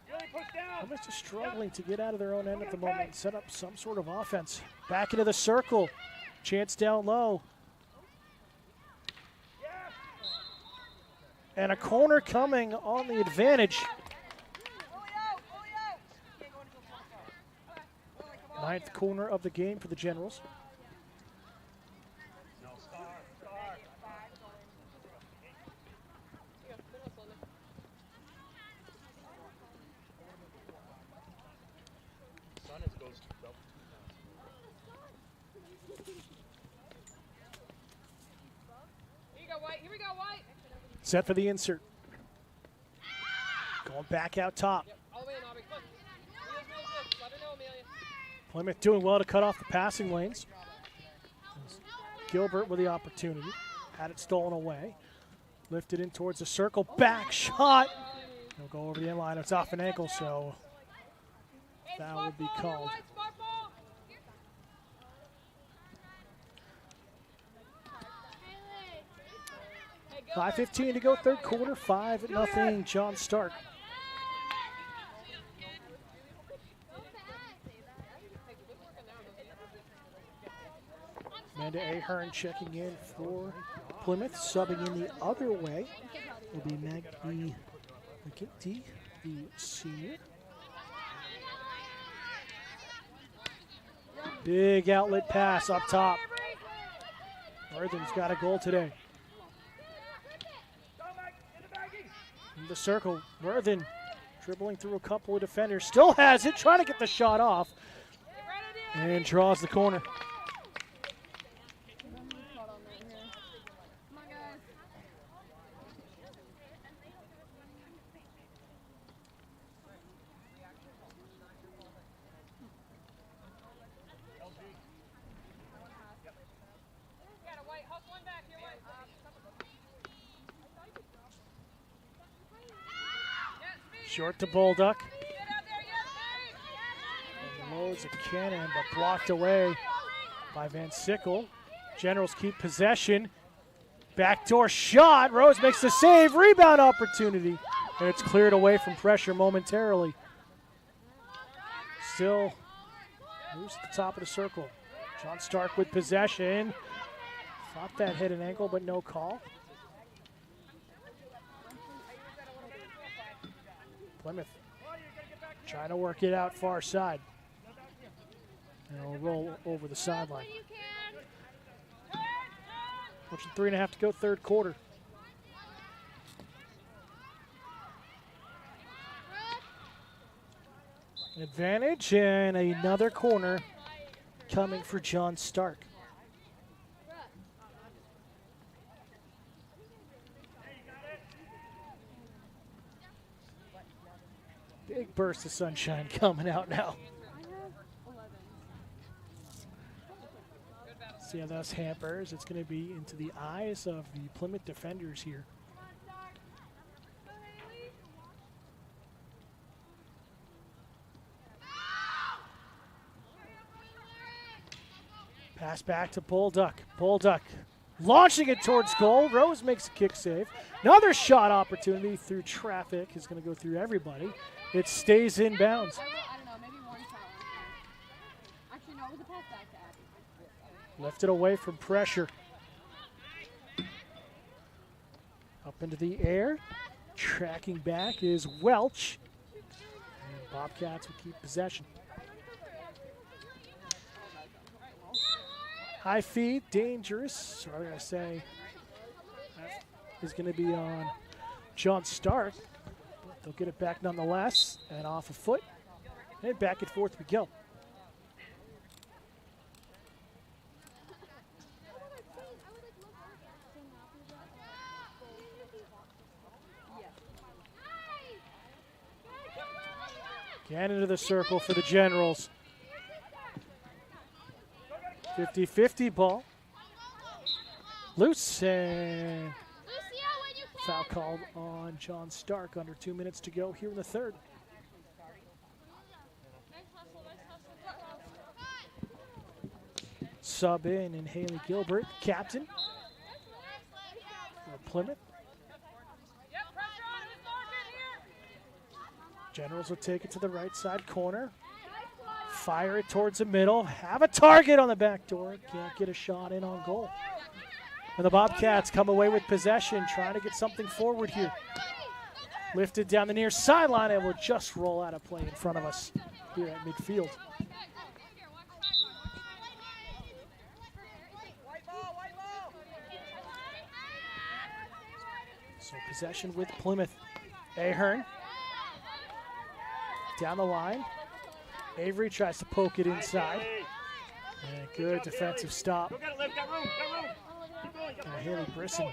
Jillian, push down. Plymouth just struggling to get out of their own end at the moment and set up some sort of offense. Back into the circle. Chance down low. And a corner coming on the advantage. Ninth corner of the game for the Generals. Here we go, White. Set for the insert. Going back out top. All the way in, Aubrey. Come on. Let her know, Amelia. Plymouth doing well to cut off the passing lanes. Gilbert with the opportunity. Had it stolen away. Lifted in towards the circle. Back shot. He'll go over the end line. It's off an ankle, so that will be called. 5:15 to go, third quarter, 5-0 John Stark. Amanda Ahern checking in for Plymouth. Subbing in the other way will be Maggie McGinty, the senior. Big outlet pass up top. Worthen's got a goal today. In the circle, Worthen dribbling through a couple of defenders. Still has it, trying to get the shot off. And draws the corner. Short to Bolduck. Loads a cannon, but blocked away by Van Sickle. Generals keep possession. Backdoor shot. Rose makes the save. Rebound opportunity. And it's cleared away from pressure momentarily. Still moves to the top of the circle. John Stark with possession. Thought that hit an ankle, but no call. Plymouth trying to work it out far side. And it'll roll over the sideline. Pushing 3.5 to go, third quarter. Advantage and another corner coming for John Stark. Big burst of sunshine coming out now. See how that's hampers. It's going to be into the eyes of the Plymouth defenders here. Pass back to Bolduck. Bolduck launching it towards goal. Rose makes a kick save. Another shot opportunity through traffic is going to go through everybody. It stays in bounds. I don't know, maybe Warren shot one. Actually, no, it was a pass back to Abby. Lifted away from pressure. Up into the air. Tracking back is Welch. And Bobcats will keep possession. High feed, dangerous. So I'm going to say that is going to be on John Stark. But they'll get it back nonetheless. And off a foot. And back and forth we go. Again into the circle for the Generals. 50-50 ball. Loose and foul called on John Stark. Under 2 minutes to go here in the third. Sub in and Haley Gilbert, captain for Plymouth. Generals will take it to the right side corner. Fire it towards the middle. Have a target on the back door. Can't get a shot in on goal. And the Bobcats come away with possession, trying to get something forward here. Lifted down the near sideline and will just roll out of play in front of us here at midfield. So possession with Plymouth. Ahern. Down the line. Avery tries to poke it inside. And a good defensive stop. Haley Brisson.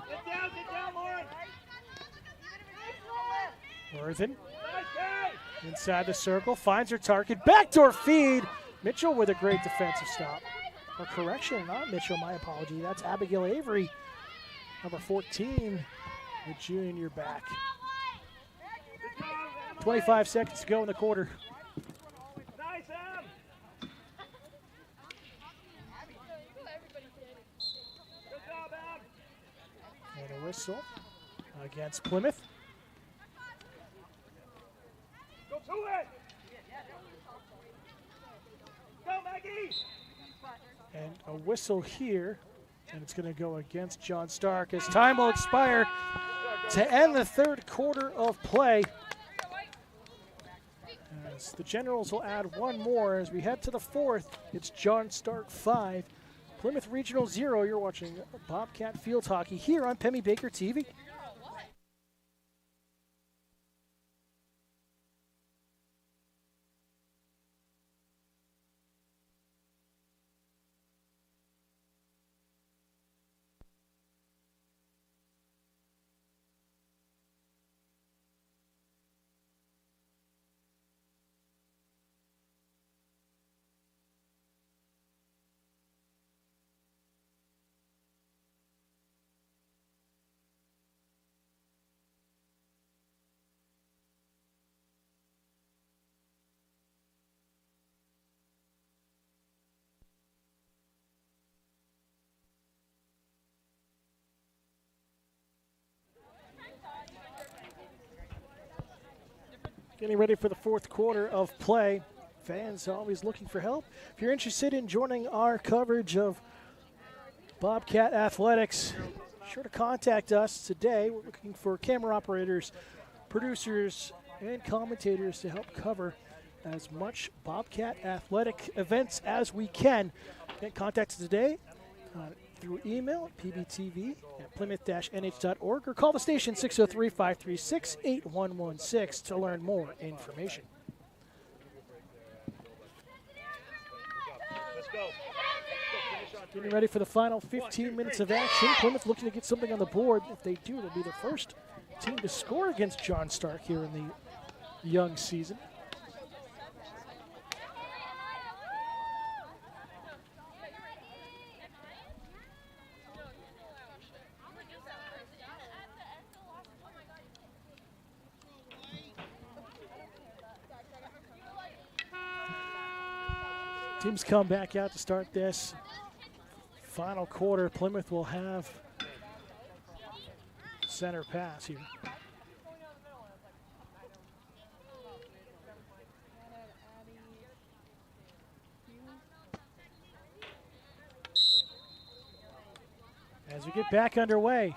Get down, Lauren. Worthen. Inside the circle, finds her target. Backdoor feed. Mitchell with a great defensive stop. Or correction, not Mitchell, my apology. That's Abigail Avery, number 14, the junior back. 25 seconds to go in the quarter. Nice, Em. Good job, Em. whistle against Plymouth. Go to it! Go, Maggie! And a whistle here, and it's going to go against John Stark as time will expire to end the third quarter of play. As the Generals will add one more as we head to the fourth. It's John Stark 5, Plymouth Regional 0. You're watching Bobcat Field Hockey here on Pemmy Baker TV. Getting ready for the fourth quarter of play. Fans always looking for help. If you're interested in joining our coverage of Bobcat Athletics, be sure to contact us today. We're looking for camera operators, producers, and commentators to help cover as much Bobcat Athletic events as we can. Get contact us today through email at pbtv@plymouth-nh.org or call the station 603-536-8116 to learn more information. Let's go. Getting ready for the final 15 minutes of action. Plymouth looking to get something on the board. If they do, they'll be the first team to score against John Stark here in the young season. Teams come back out to start this final quarter. Plymouth will have center pass here. As we get back underway,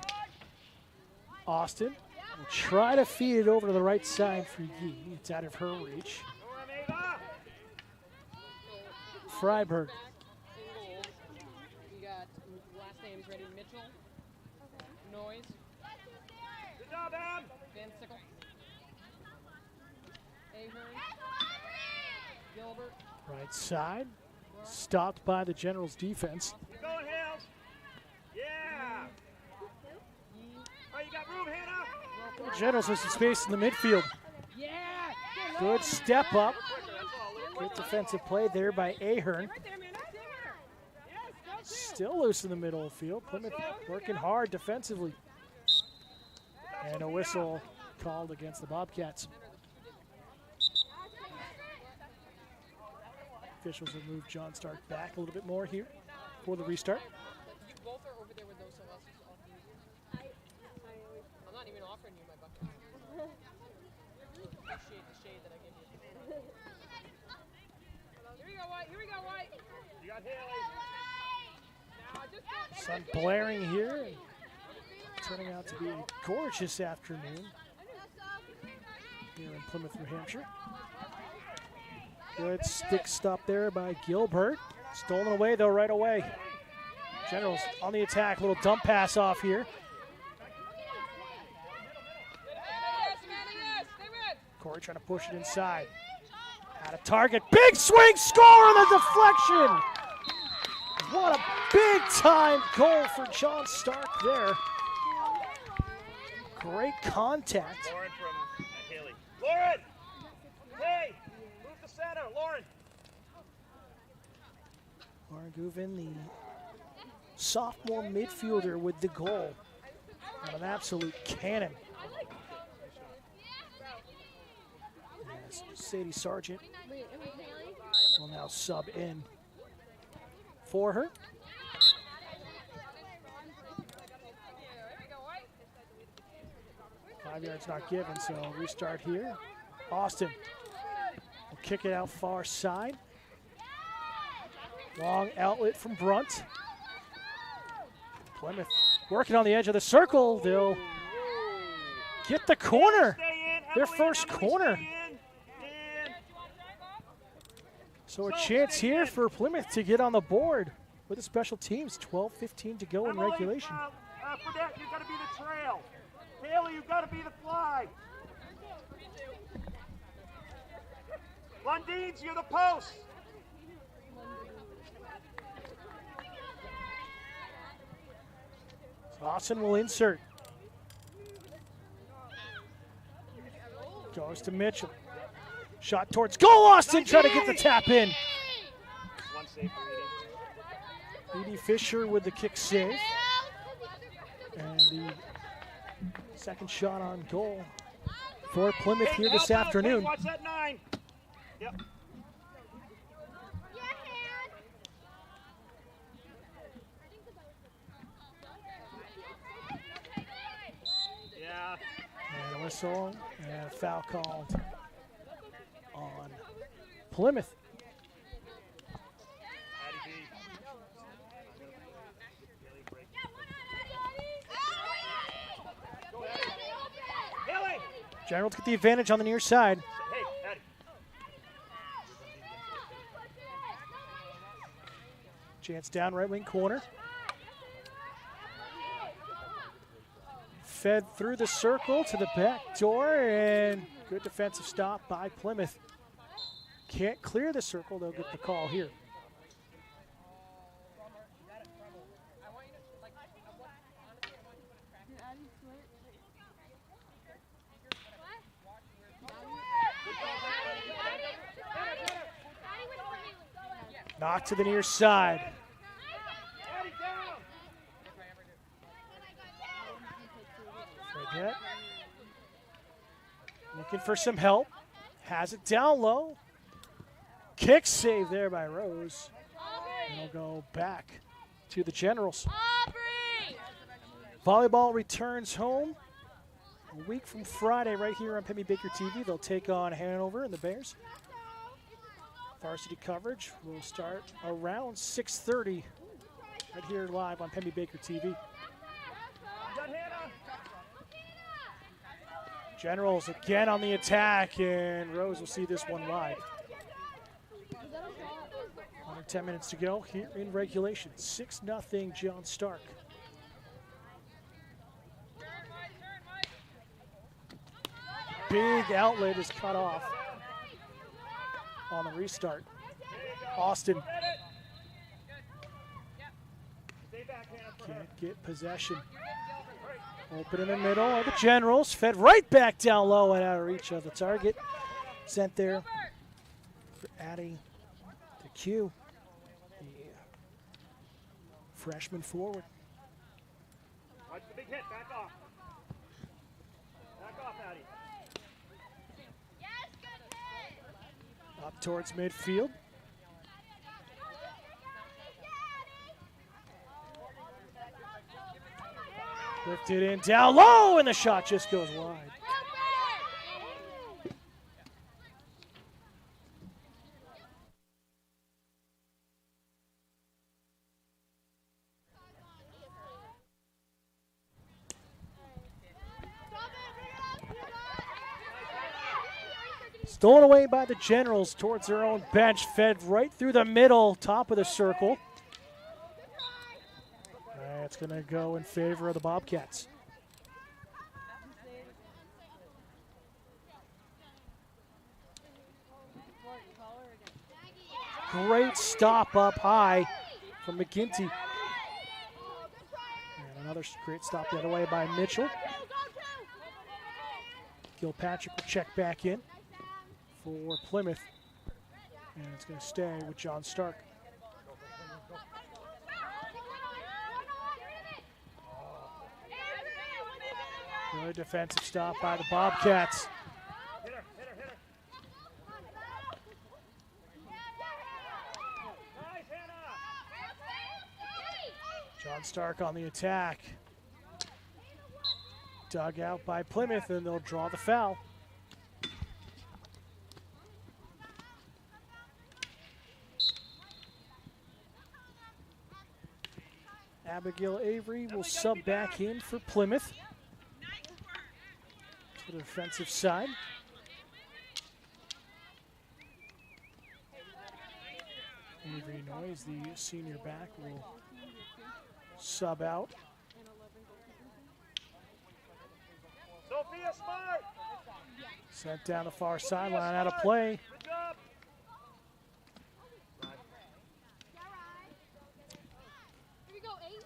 Austin will try to feed it over to the right side for Yee. It's out of her reach. Freiberg. You got last names ready. Mitchell. Noise. Good job, Em. Van Sickle. Ahern. Gilbert. Right side. Stopped by the Generals defense. Keep going, Hales. Yeah. Oh, you got room, Hannah. The Generals have some space in the midfield. Yeah. Good step up. Good defensive play there by Ahern. Right there, man. Right there. Yes, go through. Still loose in the middle of the field. Plymouth working hard defensively. And a whistle called against the Bobcats. Officials have moved John Stark back a little bit more here for the restart. You both are over there with those sauces off the I'm not even offering you my bucket. Appreciate the shade that I give you. Here we go, White. Here we go, White. You got Haley. Now, just go. Sun blaring here. And turning out to be a gorgeous afternoon here in Plymouth, New Hampshire. Good stick stop there by Gilbert. Stolen away, though, right away. Generals on the attack. Little dump pass off here. Corey trying to push it inside. Out of target. Big swing, score on the deflection. What a big-time goal for John Stark there. Great contact. Lauren from Haley. Lauren! Hey! Move to center, Lauren! Lauren Guvin, the sophomore midfielder with the goal. And an absolute cannon. As Sadie Sargent will now sub in for her. 5 yards not given, so restart here. Austin will kick it out far side. Long outlet from Brunt. Plymouth working on the edge of the circle. They'll get the corner. Their first corner. So a chance here for Plymouth to get on the board with the special teams. 12:15 to go in regulation. Fredette, you've got to be the trail. Haley, you've got to be the fly. Lundeen's, you're the post. Austin will insert. Goes to Mitchell. Shot towards goal. Austin trying to get the tap in. One save for Edie. Edie Fisher with the kick save. And the second shot on goal for Plymouth here this afternoon. Watch that 9. Yep. Yeah. And a whistle and a foul called on Plymouth. Generals get the advantage on the near side. Chance down right wing corner. Fed through the circle to the back door, and good defensive stop by Plymouth. Can't clear the circle, they'll get the call here. Knock to the near side. Fredette looking for some help. Has it down low. Kick save there by Rose. And it'll go back to the Generals. Volleyball returns home a week from Friday right here on Penny Baker TV. They'll take on Hanover and the Bears. Varsity coverage will start around 6:30 right here live on Penny Baker TV. Generals again on the attack, and Rose will see this one wide. Under 10 minutes to go here in regulation. 6-0 John Stark. Big outlet is cut off on the restart. Austin can't get possession. Open in the middle of the Generals. Fed right back down low and out of reach of the target. Sent there for Addie to Q, the freshman forward. Watch the big hit. Back off. Back off, Addie. Up towards midfield. Lifted in down low, and the shot just goes wide. Stolen away by the Generals towards their own bench, fed right through the middle, top of the circle. That's going to go in favor of the Bobcats. Great stop up high from McGinty. And another great stop the other way by Mitchell. Gilpatrick will check back in for Plymouth. And it's going to stay with John Stark. Good defensive stop by the Bobcats. Hit her, hit her, hit her. Nice, Hannah. John Stark on the attack. Dug out by Plymouth, and they'll draw the foul. Abigail Avery will sub back in for Plymouth to the defensive side. Avery Noyes, the senior back, will sub out. Sophia Smart. Sent down the far sideline, out of play. Good job. Here we go, 8.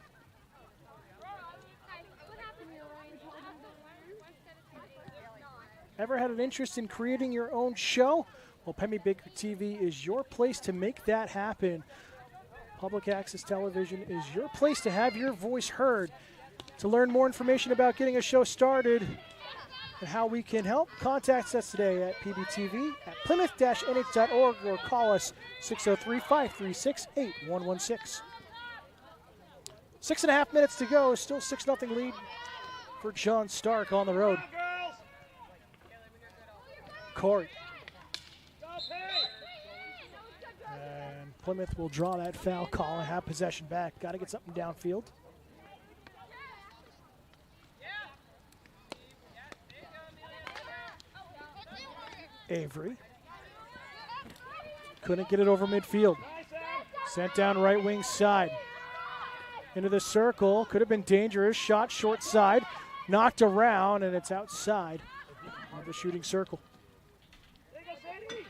What happened here, Ryan? Ever had an interest in creating your own show? Well, Penny Baker TV is your place to make that happen. Public access television is your place to have your voice heard. To learn more information about getting a show started and how we can help, contact us today at pbtv at plymouth-nh.org or call us 603-536-8116. 6.5 minutes to go. Still 6-0 lead for John Stark on the road. Come on, girls. Corey. Go, Pay. And Plymouth will draw that foul call and have possession back. Got to get something downfield. Avery. Couldn't get it over midfield. Sent down right wing side. Into the circle. Could have been dangerous. Shot short side. Knocked around, and it's outside of the shooting circle. There you go, Sadie.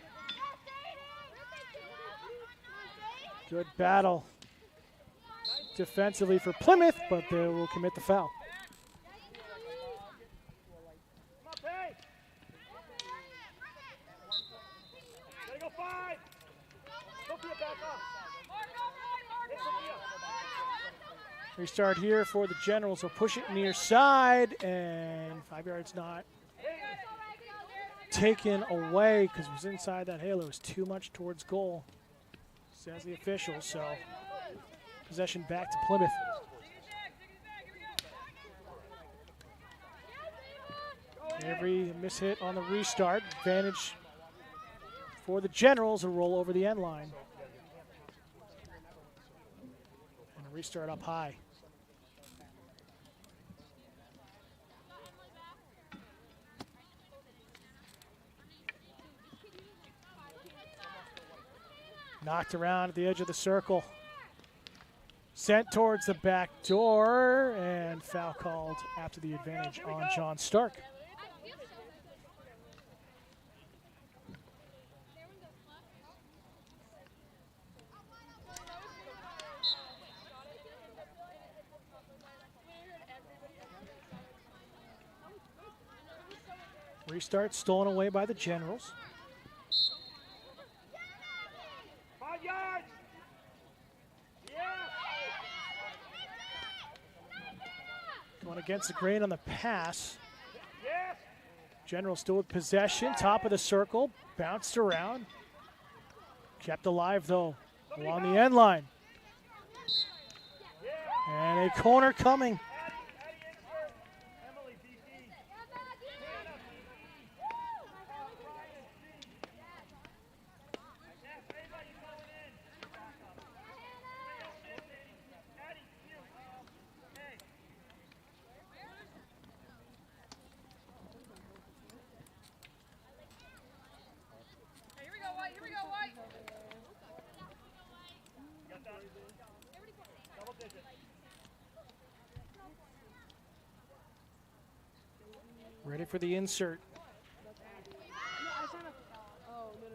Good battle defensively for Plymouth, but they will commit the foul. Come on, Pay. Gotta go 5. Sophia, back up. Hey, Sophia. Restart here for the Generals. Will push it near side, and 5 yards not taken away because it was inside that halo. It was too much towards goal, says the official. So possession back to Plymouth. Every mishit on the restart. Advantage for the Generals. A roll over the end line. And a restart up high. Knocked around at the edge of the circle. Sent towards the back door, and foul called after the advantage on John Stark. Restart stolen away by the Generals. 5 yards. Yeah. Going against the grain on the pass. Yes. General still with possession, top of the circle, bounced around. Kept alive though, along the end line. And a corner coming. Emily, DP. Here we go, White. Here we go, White. Double digit. Ready for the insert. Oh, no.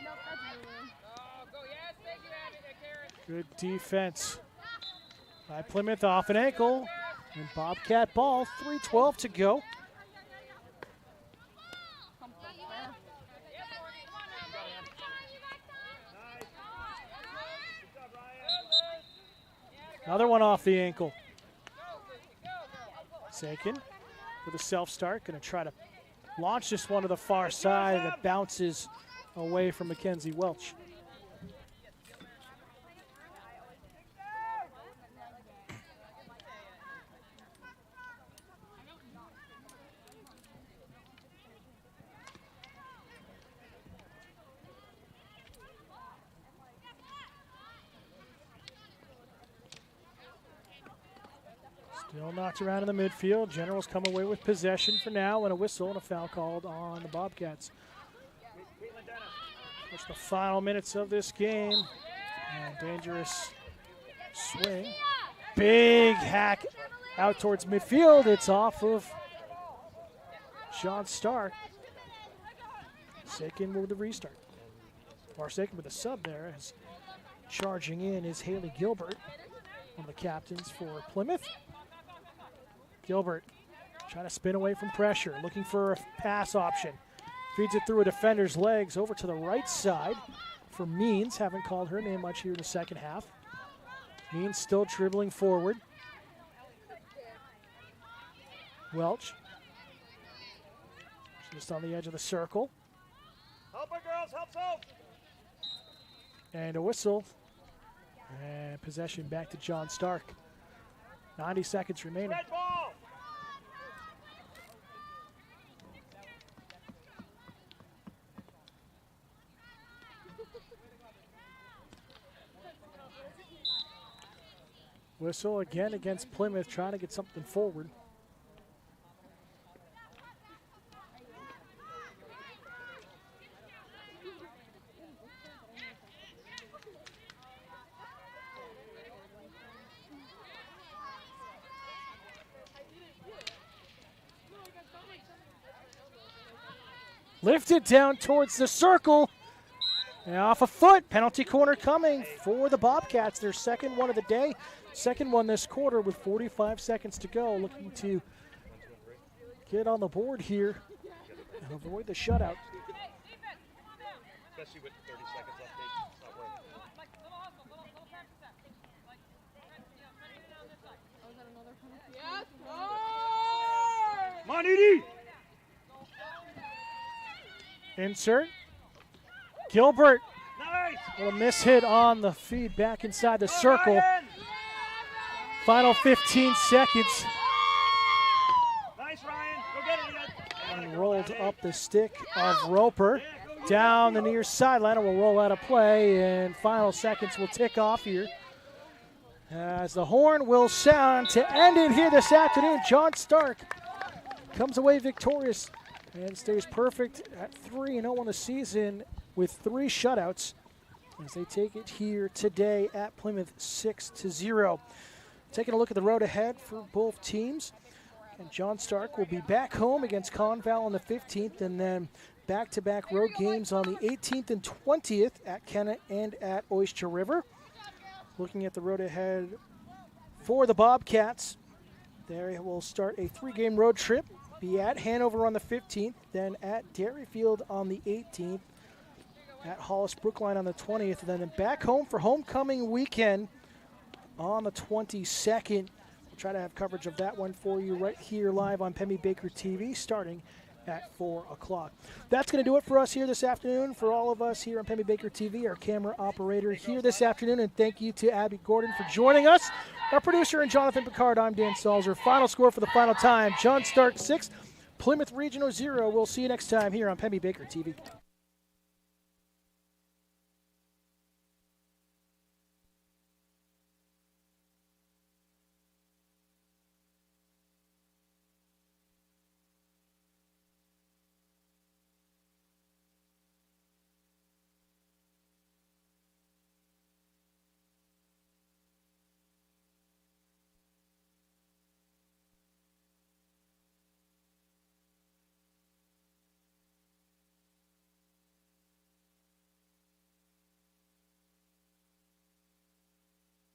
Nope, that's Julian. Oh, go. Yes, thank you, Abby. Karen. Good defense by Plymouth off an ankle. And Bobcat ball, 3:12 to go. Another one off the ankle. Sakin with a self-start, going to try to launch this one to the far side, and it bounces away from Mackenzie Welch. Still knocked around in the midfield. Generals come away with possession for now, and a whistle and a foul called on the Bobcats. It's the final minutes of this game. And dangerous swing. Big hack out towards midfield. It's off of John Stark. Sakin with the restart. Or Sakin with a sub there. As charging in is Haley Gilbert, one of the captains for Plymouth. Gilbert trying to spin away from pressure, looking for a pass option. Feeds it through a defender's legs over to the right side for Means. Haven't called her name much here in the second half. Means still dribbling forward. Welch just on the edge of the circle. Help her, girls, help so. And a whistle. And possession back to John Stark. 90 seconds remaining. Red ball. Whistle again against Plymouth, trying to get something forward. Lifted down towards the circle. And off a foot. Penalty corner coming for the Bobcats. Their second one of the day. Second one this quarter with 45 seconds to go. Looking to get on the board here and avoid the shutout. Especially with 30 seconds left, it's not working. Yes. Come on, Edie! Insert. Gilbert Nice! with a miss hit on the feed back inside the circle. Ryan! Final 15 seconds. Nice, Ryan. Go get it, Ian. And rolled up the stick of Roper down the near sideline and will roll out of play. And final seconds will tick off here as the horn will sound to end it here this afternoon. John Stark comes away victorious and stays perfect at 3-0 on the season with 3 shutouts as they take it here today at Plymouth 6-0. Taking a look at the road ahead for both teams. And John Stark will be back home against Conval on the 15th, and then back-to-back road games on the 18th and 20th at Kennett and at Oyster River. Looking at the road ahead for the Bobcats, they will start a 3-game road trip. Be at Hanover on the 15th, then at Dairyfield on the 18th, at Hollis Brookline on the 20th, and then back home for homecoming weekend on the 22nd. We'll try to have coverage of that one for you right here live on Pemmy Baker TV starting at 4 o'clock. That's going to do it for us here this afternoon. For all of us here on Pemmy Baker TV, our camera operator here this afternoon, and thank you to Abby Gordon for joining us. Our producer and Jonathan Picard, I'm Dan Stalzer. Final score for the final time, John Stark 6, Plymouth Regional 0. We'll see you next time here on Pemmy Baker TV.